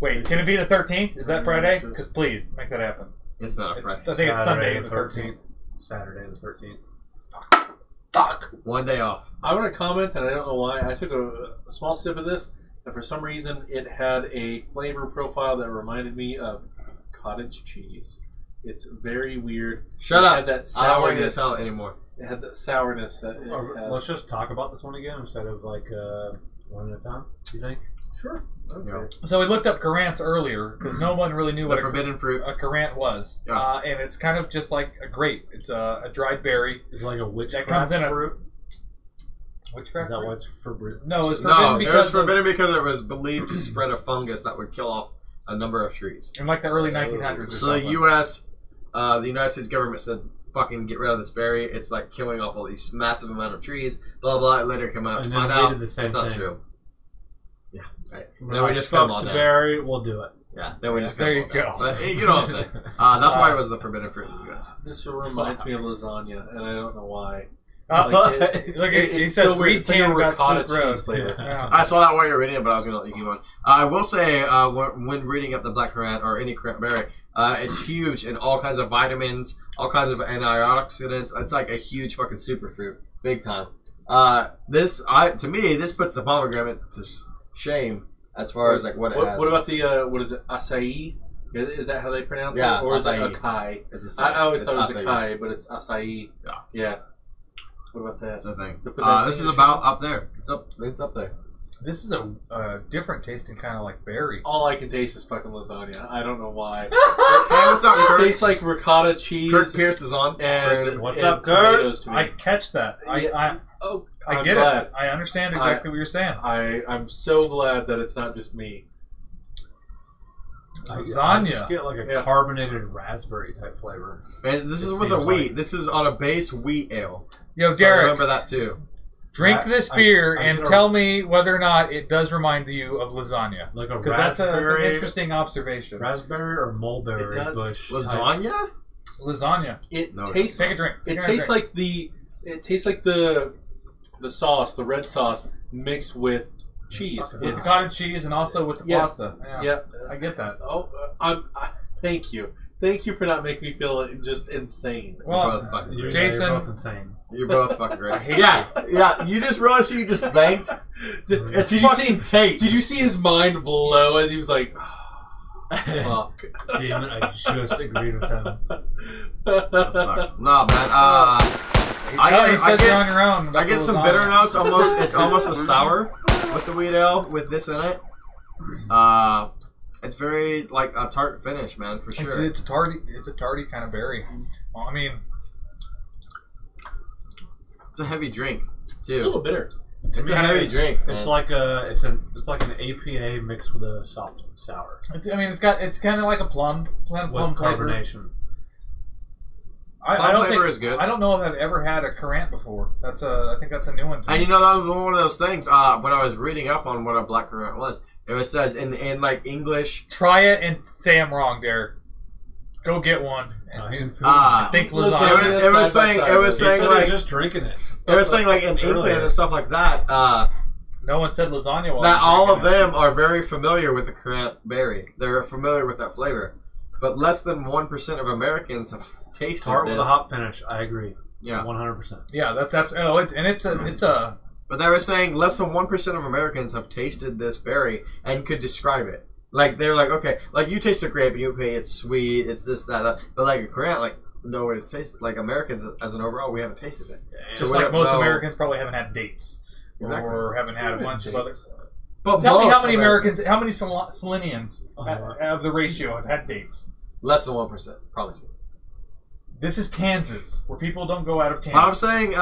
Wait, can it be the 13th? Is that Friday? Because please, make that happen. It's not a I Friday. think it's Sunday Saturday the 13th. Saturday the 13th. Fuck. 1 day off. I want to comment, and I don't know why. I took a small sip of this, and for some reason, it had a flavor profile that reminded me of cottage cheese. It's very weird. Shut It up. had that I don't want you to sourness. tell it anymore. It had that sourness that it Let's has. just talk about this one again instead of like one at a time. Do you think? Sure. Okay. Yeah. So we looked up Currants earlier because no one really knew The what forbidden fruit. a Currant was. Yeah. And it's kind of just like a grape. It's a dried berry. It's like a witchcraft That comes in a- fruit. Witchcraft Is that fruit? what's for fruit? No, it was forbidden No, it was because forbidden because it was believed to spread a fungus that would kill off a number of trees. in like the early 1900s. Or So the something. U.S., the United States government said, "Fucking get rid of this berry. It's like killing off all these massive amount of trees." Blah blah. It later came out to And find then we out did the same it's not thing. true. Yeah, right. We're Then we like, just fuck come on the down. berry. We'll do it. Yeah, then we just There come you on go. down. But you know what I'm saying. That's why it was the forbidden fruit in the U.S. This reminds me of lasagna, and I don't know why. Look, It's he so says weird. read It's like a Cam got ricotta Spook Road. cheese flavor. Yeah. I saw that while you were reading it, but I was going to let you keep on. I will say, when reading up the black currant or any currant berry, it's huge in all kinds of vitamins, all kinds of antioxidants. It's like a huge fucking superfruit, big time. To me, this puts the pomegranate to shame as far as like what it has. What about the what is it? Acai? Is that how they pronounce Yeah, it, or is it acai. acai? It's a I always it's thought it was acai. acai, but it's acai. Yeah. Yeah. What about that? That's the thing. So put that This thing is in the about up there. It's up there. This is a different tasting kind of like berry. All I can taste is fucking lasagna. I don't know why. Hey, what's up, It Kurt? tastes like ricotta cheese. Kurt Pierce is on. and What's and up, Kurt? tomatoes to me. I catch that. I I'm get glad. it. I understand exactly what you're saying. I'm so glad that it's not just me. I Lasagna. just get like a Yeah. carbonated raspberry type flavor. And this It is with a seems wheat. like- This is on a base wheat ale. Yo, So Derek, remember that too. drink I- this I- beer I and get a- tell me whether or not it does remind you of lasagna. Like a Because that's an raspberry, interesting observation. raspberry or mulberry It does. bush. type. Lasagna? Lasagna. It No, tastes. Take a drink. It tastes like the sauce, the red sauce mixed with cheese. with the It's cottage cheese and also with the Yeah. pasta. Yeah. yeah. I get that. Oh, thank you. Thank you for not making me feel just insane. You're both Well, fucking great. Jason- You're both insane. You're both fucking great. I hate yeah. You just realized who you just thanked. It's Did you fucking Tate. Did you see his mind blow as he was like, fuck. Damn it, I just agreed with him. That sucks. No, man. he says you're on your own. I get some bitter notes. It's almost a sour with the wheat ale with this in it. It's very like a tart finish, man, for sure. It's a tarty. It's a tarty kind of berry. Well, I mean, It's a heavy drink It's a little too. bitter. It's a heavy drink. Man. It's like an APA mixed with a soft sour it's kind of like a plum with flavor. carbonation. I don't flavor think is good. I don't know if I've ever had a Currant before. I think that's a new one. To And me. you know that was one of those things. When I was reading up on what a black currant was, it says in like English. Try it and say I'm wrong, Derek. Go get one. I think Listen, lasagna. It was saying like just drinking it. it was saying like in England Earlier. and stuff like that. No one said lasagna. While That I was all of drinking it. them are very familiar with the currant berry. They're familiar with that flavor, but less than 1% of Americans have tasted Tart this. with a hop finish. I agree. Yeah, 100%. Yeah, that's absolutely. And it's a. but they were saying less than 1% of Americans have tasted this berry and could describe it. Like they're like, okay, like you taste a grape and you okay, it's sweet, it's this, that, but like a currant, like no way to taste it. Like Americans as an overall, we haven't tasted it. It's So just we like don't most know- Americans probably haven't had dates. Exactly. Or haven't had a bunch of other. But Tell me most how many Americans, how many Selenians of the ratio have had dates? less than 1%, probably. This is Kansas, where people don't go out of But I'm Kansas. saying,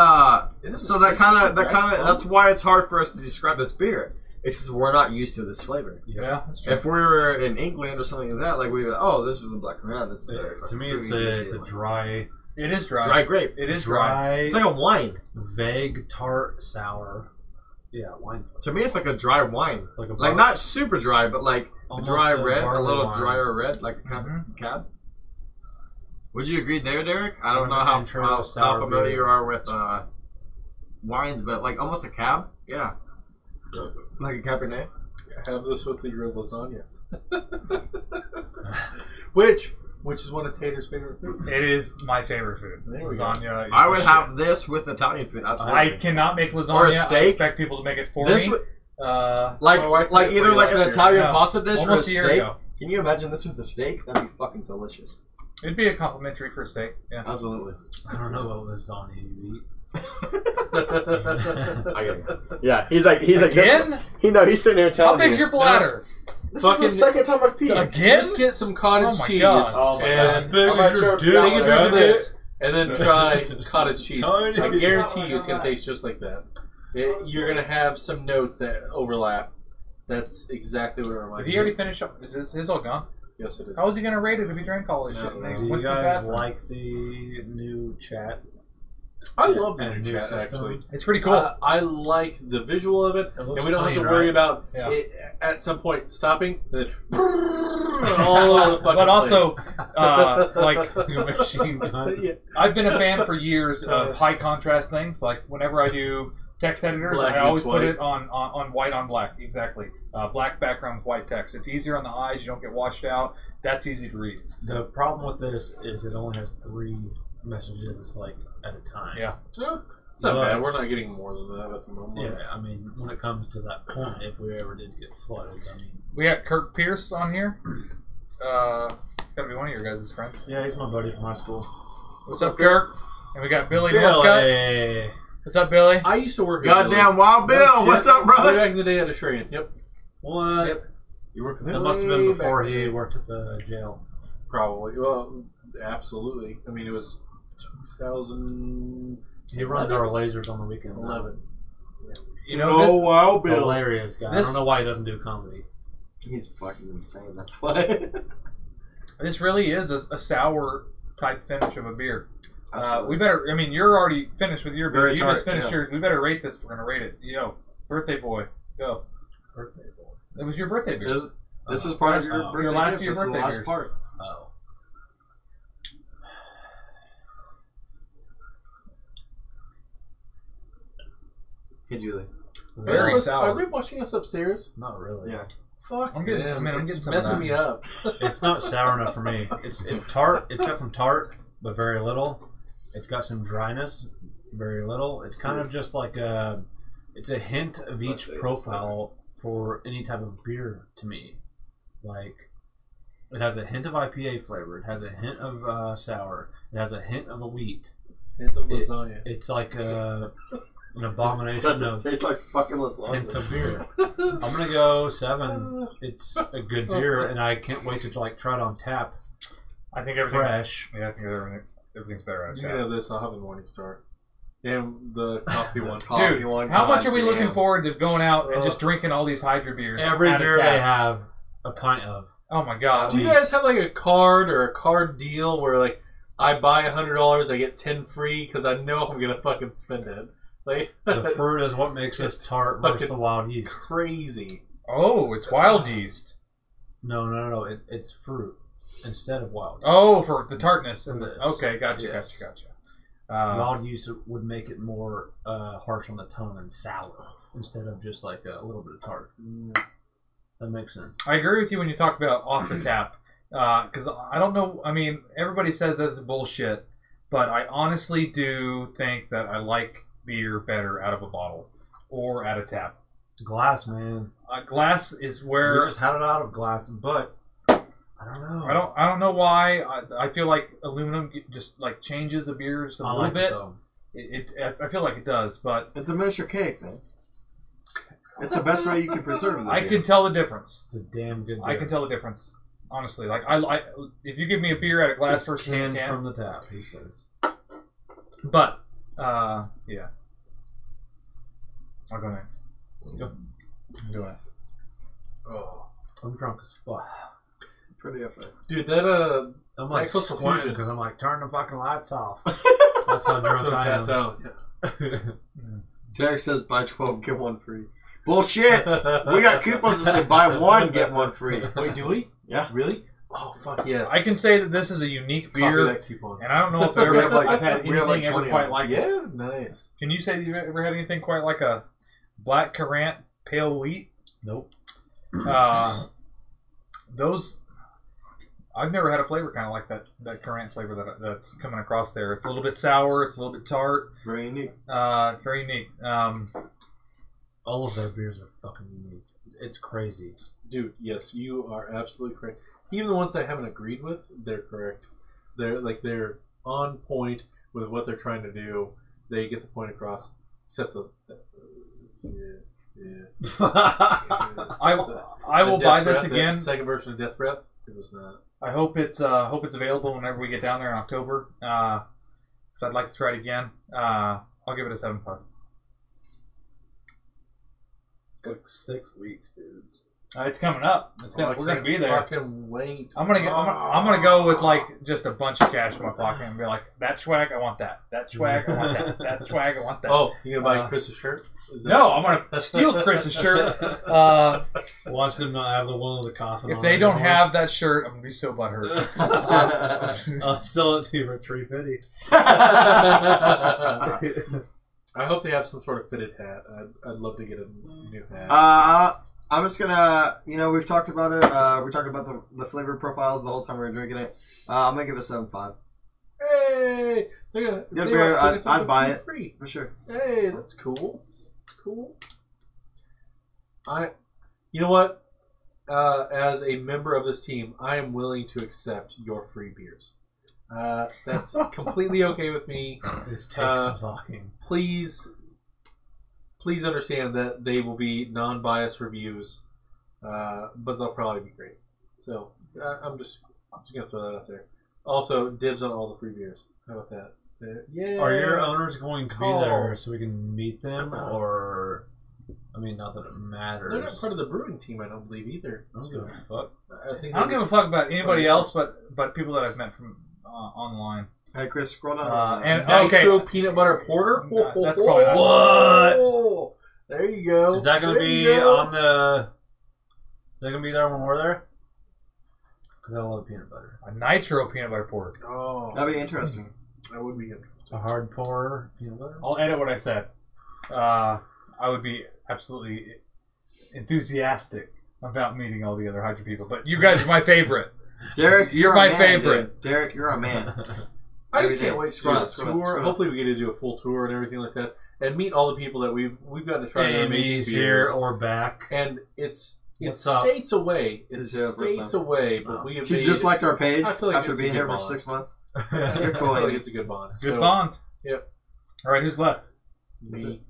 Isn't so it that kind of, right? that's why it's hard for us to describe this beer. It's just we're not used to this flavor. Yeah, that's true. If we were in England or something like that, like we'd be like, oh, this is a black currant. This is very To me, fucking it's fruity. a dry, It is dry. dry grape. It is dry. It's like a wine. vague tart sour. Yeah, wine. To me, it's like a dry wine. Like a Like not super dry, but like a Almost dry a red, a barley little wine. drier red, like a cab. Mhm. cab. Would you agree there, Derek? I don't Kind know of how, intro how sour familiar beer. you are with wines, but like almost a cab. Yeah. Like a Cabernet. Have this with your lasagna. which is one of Tater's favorite foods. It is my favorite food. There we go. Lasagna. Is I the would shit. have this with Italian food. Absolutely. I cannot make lasagna. Or a steak. I expect people to make it for This me. would, My wife like did it for either you like last an year. Italian No, pasta dish or a almost a year steak. ago. Can you imagine this with the steak? That'd be fucking delicious. It'd be a complimentary for a steak. Yeah. Absolutely. I don't know what lasagna you eat. I get it. Yeah, he's like Again? he's sitting here How telling big's you. your bladder? This Fucking- is the second time I've peed. Again? Just get some cottage Oh my cheese God. Oh my and God. I might choke take down a when drink I of do this, and then try cottage cheese. Tiny. I guarantee you, it's gonna taste just like that. You're gonna have some notes that overlap. That's exactly what it reminds If me. he already finished up, is his all gone? Yes, it is. How was he gonna rate it if he drank all this shit? And No. he Do you went to the guys bathroom? like the new chat? I love the And new new chat system? actually. It's pretty cool. I like the visual of it, and looks we don't have to clean, worry right? about Yeah. it at some point stopping. And then all over the fucking But also, place. like, Machine gun. Yeah. I've been a fan for years of high contrast things. Like whenever I do text editors, Black I always meets put white. it on white on black. Exactly. Black background with white text. It's easier on the eyes. You don't get washed out. That's easy to read. The problem with this is it only has 3 messages like at a time. Yeah. So, it's not But- bad. We're not getting more than that at the moment. Yeah, I mean, when it comes to that point, if we ever did get flooded, I mean, We got Kirk Pierce on here. It's gotta be one of your guys' friends. yeah, he's my buddy from high school. What's up, Kirk? And we got Billy Northcutt. Billy. What's up, Billy? I used to work. Goddamn Wild Bill, No shit. what's up, Way brother? back in the day at a Shreyan. Yep. What? Yep. You worked with him? That must have been Way before back in he the day. worked at the jail. Probably. Well, absolutely. I mean, it was 2011. He runs our lasers on the weekend. You know, Wild Hilarious guy. I This- don't know why he doesn't do comedy. He's fucking insane, that's why. this really is a sour type finish of a beer. Absolutely. We better. I mean, you're already finished with your beer. Very You tart, just finished yeah. yours. We better rate this. We're gonna rate it. Yo, birthday boy, go. Birthday boy. It was your birthday beer. This is part of your Oh. birthday Your last gift. year This is the birthday last beers. part. Oh. Hey, Julie. Very Are sour. they watching us upstairs? Not really. Yeah. Fuck. I'm getting. man, I mean, I'm it's getting some of messing that. me up. It's not sour enough for me. It's tart. It's got some tart, but very little. It's got some dryness, very little. It's kind of just like a. It's a hint of each profile for any type of beer to me. Like, it has a hint of IPA flavor. It has a hint of sour. It has a hint of a wheat. Hint of lasagna. It's like an abomination Does it of taste like fucking lasagna? hints of beer. I'm gonna go 7. It's a good beer, and I can't wait to like try it on tap. I think everything's Fresh. Yeah, I think everything's better on You tap. can have this. I'll have the Morningstar. And the coffee one. Coffee one. How much are we goddamn. looking forward to going out and just drinking all these Hydra beers? Every at a beer tap? they have a pint of. Oh my god! Do you guys have like a card or a card deal where like I buy $100, I get 10 free because I know I'm gonna fucking spend it? Like The fruit is what makes It's this tart versus fucking the wild yeast. crazy. Oh, it's wild yeast. No. It's fruit instead of wild yeast. Oh, for the tartness. And Yes. okay, gotcha. Yes. Wild Wild yeast would make it more harsh on the tongue and sour instead of just like a little bit of tart. That makes sense. I agree with you when you talk about off the tap. Because I don't know. I mean, everybody says that's bullshit, but I honestly do think that I like beer better out of a bottle or at a tap. Glass, man. Glass is where We just had it out of glass, but I don't know. I don't know why. I feel like aluminum just like changes the beer just a I little like bit. it though. I feel like it does, but It's a miniature cake, man. It's the best way you can preserve the I beer. can tell the difference. It's a damn good beer. I can tell the difference. Honestly, like I if you give me a beer out of glass It's versus canned can, from the tap, he says. but yeah, I'll go next. Go ahead. Oh, I'm drunk as fuck. Pretty epic. dude, that I'm like That Coastal squinting Fusion. because I'm like, turn the fucking lights off. That's how drunk sort of I passed am. out. Derek says buy 12, get one free. Bullshit! We got coupons that say buy one, get one free. Wait, do we? Yeah. Really? Oh fuck yes. I can say that this is a unique copy beer, that coupon. and I don't know if We have like- I've had we have like anything ever 20 quite of them. like it. Yeah, nice. Can you say you've ever had anything quite like a black Currant pale wheat? Nope. Those I've never had a flavor kind of like that Currant flavor that's coming across there. It's a little bit sour. It's a little bit tart. Very unique. Very unique. All of their beers are fucking unique. It's crazy. Dude, yes, you are absolutely correct. Even the ones I haven't agreed with, they're correct. They're on point with what they're trying to do. They get the point across. Except the I will buy this again. The second version of Death Breath, it was not. I hope it's available whenever we get down there in October. Because I'd like to try it again. I'll give it a 7.5. Like 6 weeks, dudes. It's coming up. We're gonna be there. Fucking wait. I'm gonna go with like just a bunch of cash in my pocket and be like, that swag, I want that. That swag, I want that. That swag, I want that. Oh, you gonna buy Chris's shirt? Is that- No, I'm gonna steal Chris's shirt. Watch them not have the one with the coffin If on they it don't anymore. have that shirt, I'm gonna be so butthurt. I'll sell it to you for $350. I hope they have some sort of fitted hat. I'd love to get a new hat. I'm just gonna, we've talked about it. We talked about the flavor profiles the whole time we were drinking it. I'm gonna give it 7.5 Hey, they're Good beer. I'd buy it. free. for sure. Hey, that's cool. That's cool. You know what? As a member of this team, I am willing to accept your free beers. That's completely okay with me. It's taste of talking. Please understand that they will be non-biased reviews, but they'll probably be great. So I'm just gonna throw that out there. Also, dibs on all the free beers. How about that? Yeah. Are your owners going to be Call. there so we can meet them, or I mean, not that it matters. They're not part of the brewing team, I don't believe either. I don't give a fuck. I I don't give a fuck about anybody else, but people that I've met from online. Hey, Chris, scroll down. And Nitro okay, peanut butter porter. No, that's probably not- What? There you go. Is that going to There be you go. on the? Is that going to be there when we're there? Because I love peanut butter. a nitro peanut butter porter. Oh, That'd be interesting. that would be interesting. A hard pour peanut butter. I'll edit what I said. I would be absolutely enthusiastic about meeting all the other Hydra people, but you guys are my favorite. Derek, you're my a man, favorite. Dude. Derek, you're a man. I just Every can't day. wait to Scroll do up, a scroll up, tour. scroll up. Hopefully, we get to do a full tour and everything like that, and meet all the people that we've gotten to try. their amazing Amy's here beers. or back. And it's What's up? states away. This It's is the first states time. away, but we have She made just it- liked our page I feel like after it's a being good here for bond. 6 months. I You're cool, feel like Amy. it's a good bond. Good So, bond. Yep. All right, who's left? Me.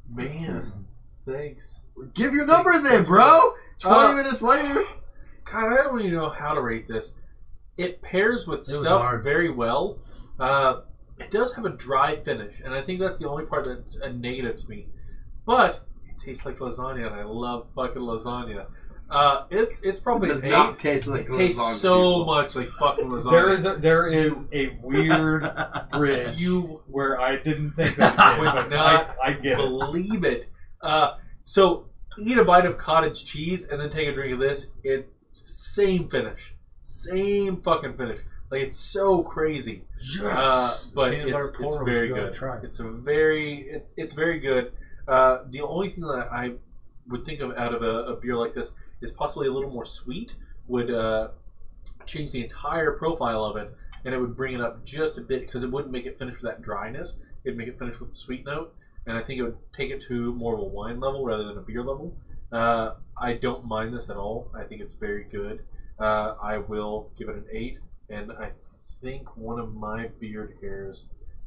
Man, thanks. Give your number then, bro. 20 minutes later. God, I don't even know how to rate this. It pairs with was stuff hard. very well. It does have a dry finish, and I think that's the only part that's a negative to me. But it tastes like lasagna, and I love fucking lasagna. It's It probably does an 8. not taste like It tastes lasagna, so people. much like fucking lasagna. There is a weird bridge You where I didn't think that it did, but not I get it. believe it. So eat a bite of cottage cheese and then take a drink of this. Same finish, same fucking finish. Like it's so crazy. But Peanut butter it's porter very was good. Try. It's very good. The only thing that I would think of out of a beer like this is possibly a little more sweet. Would change the entire profile of it, and it would bring it up just a bit because it wouldn't make it finish with that dryness. It'd make it finish with a sweet note, and I think it would take it to more of a wine level rather than a beer level. I don't mind this at all. I think it's very good. I will give it an 8, and I think one of my beard hairs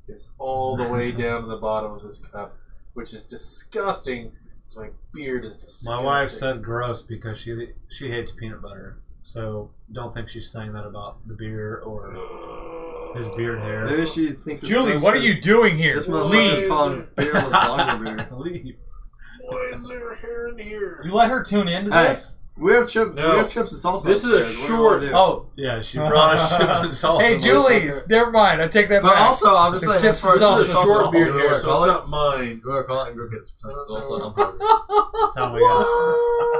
is all the way down to the bottom of this cup, which is disgusting. So my beard is disgusting. My wife said gross because she hates peanut butter. So don't think she's saying that about the beer or his beard hair. Maybe she thinks it's Julie, gross what are because you doing here? This motherfucker's Leave. calling beer lasagna beer. Leave. Why is there hair in here? You let her tune into Hey, this? we have chips. No. We have chips and salsa. This is a upstairs. What do you wanna short- do? Oh. Yeah, she brought us chips and salsa. Hey, Julie, never mind. I take that But back. also, I'm just It's saying, chips as far and as This is salsa. a short beard you hair, wanna so call it's it? not mine. Go call it and go get some salsa. I'm hungry. Tell me guys.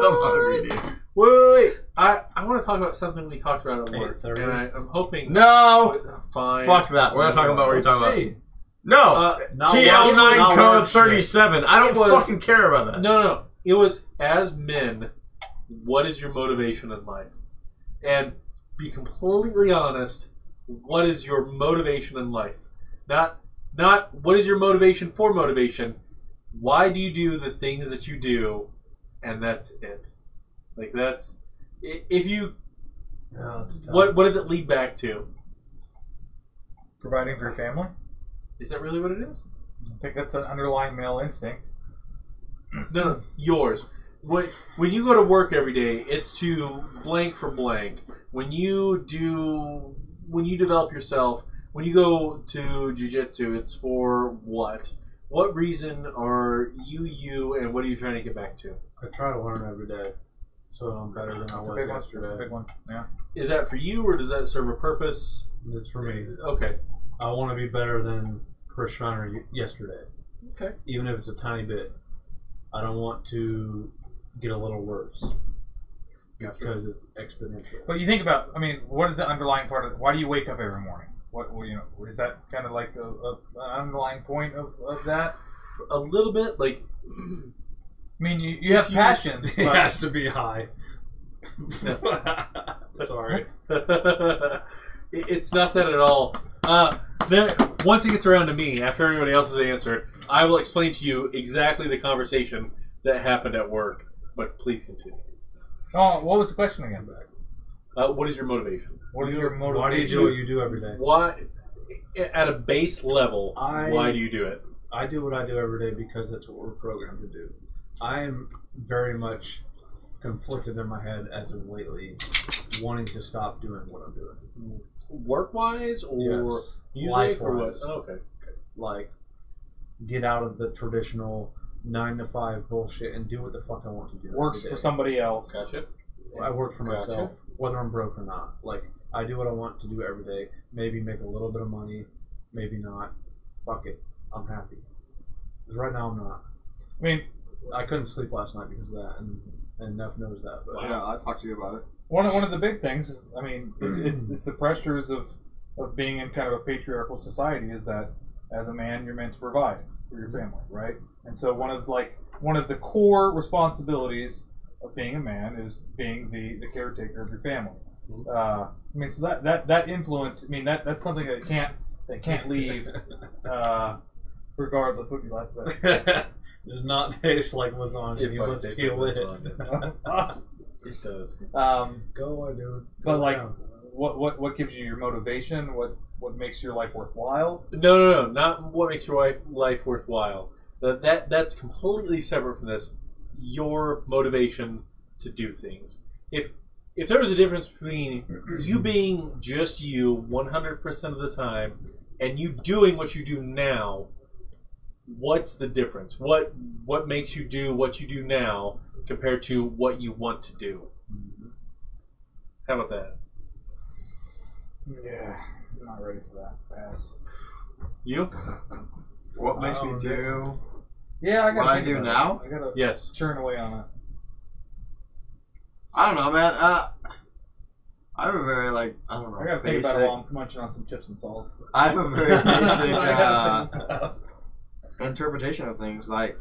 I'm hungry, dude. Wait. I want to talk about something we talked about at Hey, work, is that and right? I'm hoping. No! Fine. Fuck that. We're not talking about what you're talking about. See. No! Not TL9 not code work shit. 37. I don't It was- fucking care about that. No. It was, as men, what is your motivation in life? And be completely honest, what is your motivation in life? Not what is your motivation for motivation. Why do you do the things that you do? And that's it. Like that's if you Yeah, that's tough. what does it lead back to? Providing for your family? Is that really what it is? I think that's an underlying male instinct. No, yours. When you go to work every day, it's to blank for blank. When you develop yourself, when you go to jiu-jitsu, it's for what? What reason are you, and what are you trying to get back to? I try to learn every day, so I'm better than I That's a was big one. That's a yesterday. big one. Yeah. Is that for you, or does that serve a purpose? It's for me. Okay. I want to be better than Chris Schreiner yesterday, Okay. even if it's a tiny bit. I don't want to get a little worse Gotcha. because it's exponential. But you think about, what is the underlying part of it? Why do you wake up every morning? Is that kind of like an underlying point of that? A little bit, like. You have passions, It but has to be high. Sorry. It's not that at all. Then once it gets around to me, after everybody else has answered, I will explain to you exactly the conversation that happened at work. But please continue. oh, what was the question again? What is your motivation? What is your motivation? Why do you do what you do every day? Why, at a base level, I- why do you do it? I do what I do every day because that's what we're programmed to do. I am very much conflicted in my head as of lately, wanting to stop doing what I'm doing. Work-wise or Yes. music or what? Life-wise. Oh, okay. Like, get out of the traditional 9 to 5 bullshit and do what the fuck I want to do. Works every for day. somebody else. Gotcha. I work for Gotcha. myself, whether I'm broke or not. Like, I do what I want to do every day. Maybe make a little bit of money, maybe not. Fuck it. I'm happy. Because right now I'm not. I couldn't sleep last night because of that, and Neff knows that. But Yeah, I talked to you about it. One of the big things is, it's the pressures of being in kind of a patriarchal society is that as a man you're meant to provide for your family, right? And so one of one of the core responsibilities of being a man is being the caretaker of your family. I mean, so that influence. I mean, that's something that can't leave, regardless what you like about. Does not taste like lasagna. You must feel it. It does. Go on, dude. But like, what gives you your motivation? What makes your life worthwhile? No, not what makes your life worthwhile. That's completely separate from this. Your motivation to do things. If there was a difference between you being just you 100% of the time and you doing what you do now, what's the difference? What makes you do what you do now compared to what you want to do? How about that? Yeah, I'm not ready for that. Pass. You? What makes me do Yeah, I got. what I do now? I gotta Yes. churn away on it. I don't know, man. I have a very I gotta think basic. about it while I'm munching on some chips and salsa. I have a very basic Basic. interpretation of things. Like,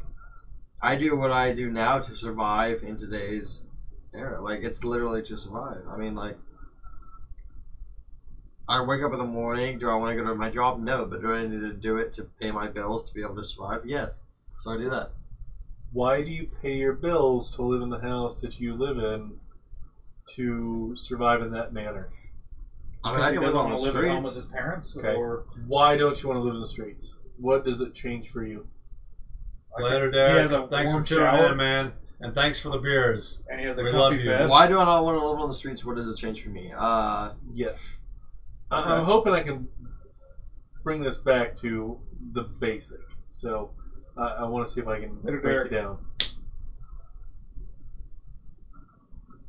I do what I do now to survive in today's era. Like, it's literally to survive. I mean, like, I wake up in the morning. Do I want to go to my job? No. But do I need to do it to pay my bills to be able to survive? Yes. So I do that. Why do you pay your bills to live in the house that you live in to survive in that manner? I mean, I can live on the live at home with streets. his parents, Okay. or Why don't you want to live in the streets? What does it change for you? Later, he Dad. has a Thanks for warm tuning shower. in, man. And thanks for the beers. and he has a We comfy love you. bed. Why do I not want to live on the streets? What does it change for me? Yes. Okay. I'm hoping I can bring this back to the basic. So I want to see if I can Later, break Derek. you down.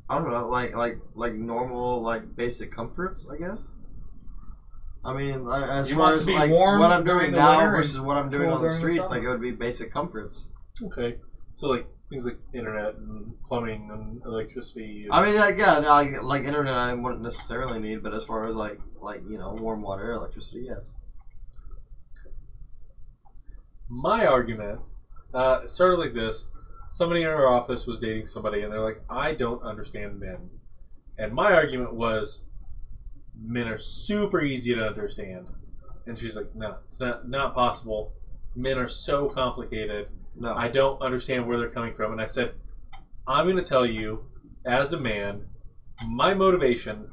I don't know, like normal, like basic comforts, I guess. I mean, as He far wants as to be like warm what I'm during doing the now winter versus and what I'm doing cool on the during the streets, summer. like it would be basic comforts. Okay. So like things like internet and plumbing and electricity. And I mean, like internet, I wouldn't necessarily need, but as far as like warm water, electricity, yes. my argument started like this. Somebody in our office was dating somebody, and they're like, I don't understand men. And my argument was, men are super easy to understand. And she's like, no, it's not possible. Men are so complicated. No. I don't understand where they're coming from. And I said, I'm going to tell you, as a man, my motivation,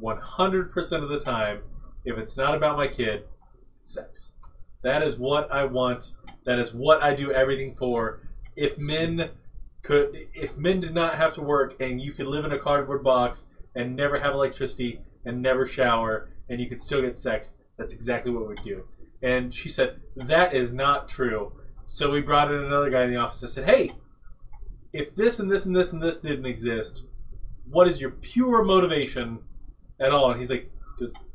100% of the time, if it's not about my kid, it's sex. That is what I want. That is what I do everything for. If men did not have to work and you could live in a cardboard box and never have electricity and never shower and you could still get sex, that's exactly what we'd do. And she said, that is not true. So we brought in another guy in the office and said, hey, if this and this and this and this didn't exist, what is your pure motivation at all? And he's like,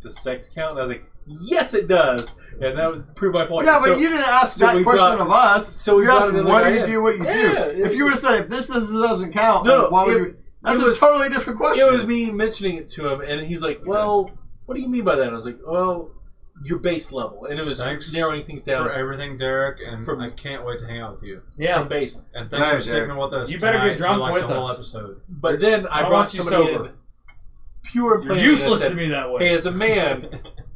does sex count? And I was like, yes, it does. And that would prove my point. Yeah, but So- you didn't ask so that we question brought- of us. so we you brought asked, another what guy do you in. do, what you Yeah, do. If you would have said, if this doesn't count, No, then why would it- you... That's it a was- totally different question. It was me mentioning it to him, and he's like, well, what do you mean by that? And I was like, well, your base level. And it was Thanks narrowing things down for everything, Derek, and From- I can't wait to hang out with you. from base. And thanks for Thanks, sticking Derek. with us. You better get tonight drunk through, like, with the whole us. episode. But then I don't brought want you somebody sober. in pure You're plan. useless said, to me that way. hey, as a man,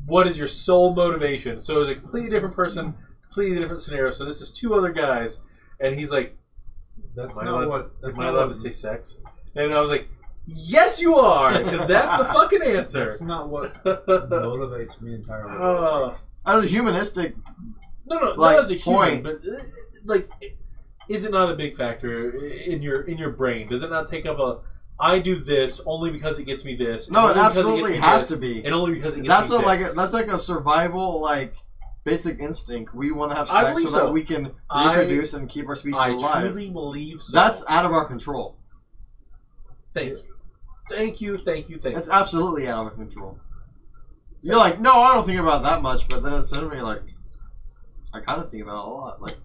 what is your sole motivation? So it was a completely different person, completely different scenario. So this is two other guys, and he's like, That's am I not allowed, what. That's am I not allowed what. to say sex? And I was like, yes, you are, because that's the fucking answer. That's not what motivates me entirely. As a humanistic... No, Like, not as a human, point. but like, is it not a big factor in your brain? Does it not take up a? I do this only because it gets me this. and No, it only because absolutely gets me has this, to be. and only because it gets That's me not this. that's like a survival, like, basic instinct. We want to have I sex believe so that so. we can I- reproduce and keep our species I alive. truly believe so. That's out of our control. Thank you. It's absolutely out of our control. You're like, no, I don't think about that much, but then it's me like, I kind of think about it a lot. Like,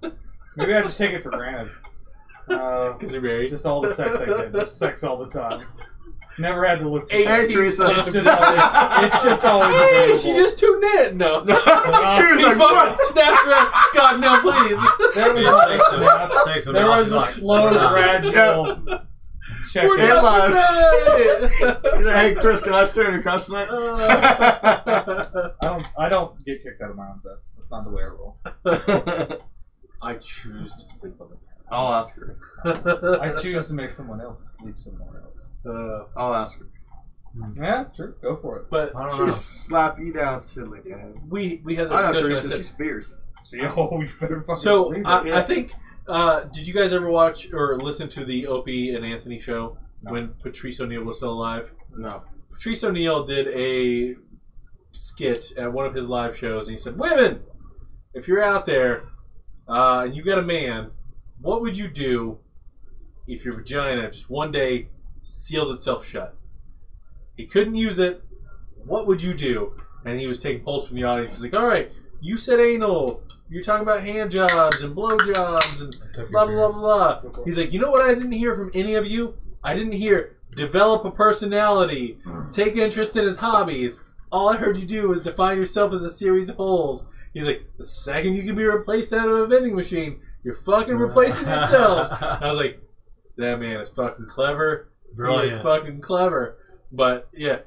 Maybe I just take it for granted. Because you're married. Just all the sex I get. Just sex all the time. Never had to look. For Hey, Teresa. It's just always Hey, available. she just tuned in. No. He was He like, fucking what? snapped around. God, no, please. There was there was a slow, gradual check. We're Hey, not live. tonight. He's like, hey, Chris, can I stay in your cuss tonight? I don't get kicked out of my own bed. That's not the way I roll. I choose to sleep on the I'll ask her. couch. I choose to make someone else sleep somewhere else. I'll ask her. Yeah, sure, go for it. But I don't know. She's slap you down, silly guy. we had I that know discussion. Teresa. I said- She's fierce. So you better fucking So believe it. I think, did you guys ever watch or listen to the Opie and Anthony show when Patrice O'Neill was still alive? No. Patrice O'Neill did a skit at one of his live shows, and he said, "Women, if you're out there and you got a man, what would you do if your vagina just one day sealed itself shut? He couldn't use it. What would you do?" And he was taking polls from the audience. He's like, "All right, you said anal. You're talking about hand jobs and blow jobs and blah, blah, blah, blah." He's like, "You know what I didn't hear from any of you? I didn't hear develop a personality, take interest in his hobbies. All I heard you do is define yourself as a series of holes." He's like, "The second you can be replaced out of a vending machine, you're fucking replacing yourselves." And I was like, that man is fucking clever. Brilliant. He is fucking clever. But, yeah,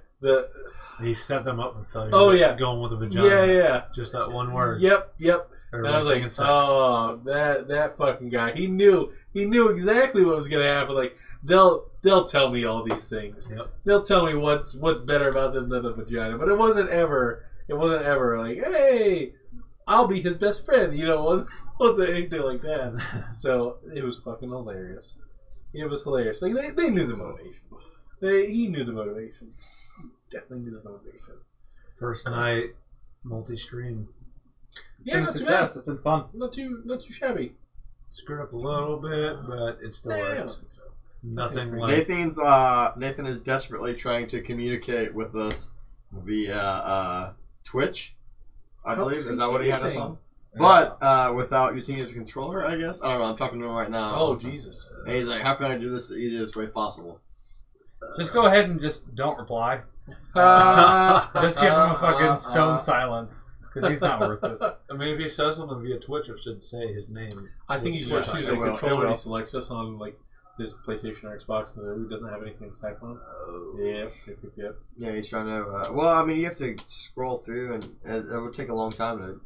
He set them up for failure. Oh, yeah. Going with a vagina. yeah. Just that one word. Yep. And I was like, Everybody's thinking sex. oh, that fucking guy. He knew exactly what was gonna happen. Like, they'll tell me all these things. Yep. They'll tell me what's better about them than a vagina. But it wasn't ever like, hey, I'll be his best friend. You know, it wasn't anything like that. So it was fucking hilarious. It was hilarious. Like they knew the motivation. He knew the motivation. Definitely knew the motivation. First night, multi-stream. Yeah, Been a not too success. bad. It's been fun. Not too shabby. Screwed up a little bit, but it still Yeah, I don't works. think so. Nothing like... Nathan is desperately trying to communicate with us via Twitch, I don't believe. see Is that what he had us anything. on? But without using his controller, I guess. I don't know. I'm talking to him right now. Oh, Jesus. And he's like, how can I do this the easiest way possible? Just go ahead and just don't reply. Just give him a fucking stone silence. Because he's not worth it. I mean, if he says something via Twitch, it should say his name. I think he Yeah, should choose it a will, controller it and will. he selects us on like his PlayStation or Xbox and he doesn't have anything to type on. Yep. Yeah, he's trying to. Well, I mean, you have to scroll through, and it would take a long time to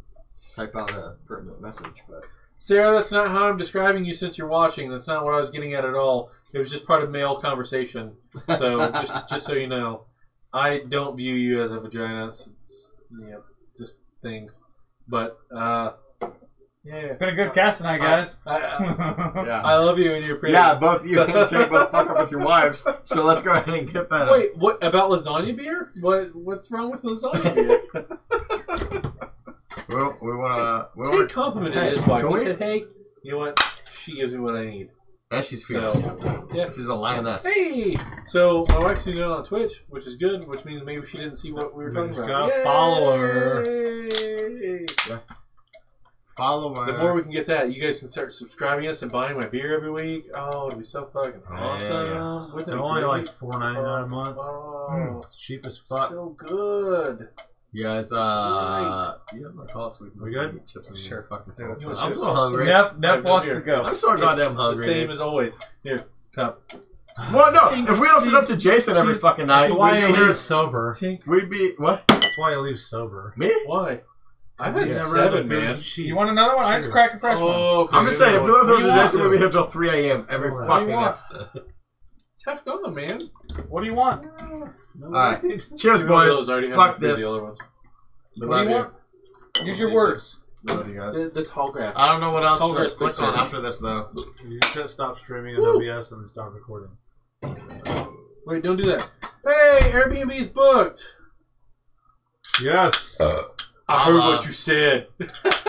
type out a pertinent message. But Sarah, that's not how I'm describing you since you're watching. That's not what I was getting at all. It was just part of male conversation. So just so you know, I don't view you as a vagina. Just things. But yeah. It's been a good cast tonight, guys. yeah, I love you and you're pretty. yeah, both you and Tay both fuck up with your wives. So let's go ahead and get that. Wait, what about lasagna beer? What's wrong with lasagna beer? Well, we want to. Tay complimented his wife. He said, "Hey, you know what? She gives me what I need." And she's fierce. So, yeah. She's a lioness. Hey! So, my wife's doing it on Twitch, which is good, which means maybe she didn't see what we were talking just about. gotta follow her. Yay! Follow her. The more we can get that, you guys can start subscribing us and buying my beer every week. Oh, it'd be so fucking awesome. Yeah. Wouldn't It's it be only great? like $4.99 a month. Oh, It's cheap as fuck. so good. You guys, you have my call so We good? eat chips and Sure. fucking Yeah, salsa. let's I'm do so it. hungry. Neff wants to go. I'm so goddamn It's hungry. the same dude. as always. Here, cup. Well, no. If we left it up to Jason every fucking night, That's why we'd he be here. leaves sober. Tink. We'd be what? That's why he leaves sober. Me? Why? I've He had never has a 7, beer man. that's cheap. You want another one? I just Cheers. cracked a fresh one. Oh, okay. I'm just saying, if we left it up What do to you want? Jason, we'd be here till 3 a.m. every What do you fucking want? episode. It's half gone, man. What do you want? Alright. Cheers, Those boys. already have Fuck the this. other ones. We What love do you you. want? Use your words. Love you guys. The Tallgrass. I don't know what else to Tallgrass, click please, on sir. after this, though. You just hit stop streaming in Woo. OBS and then stop recording. Wait, don't do that. Hey, Airbnb's booked. Yes. I heard what you said.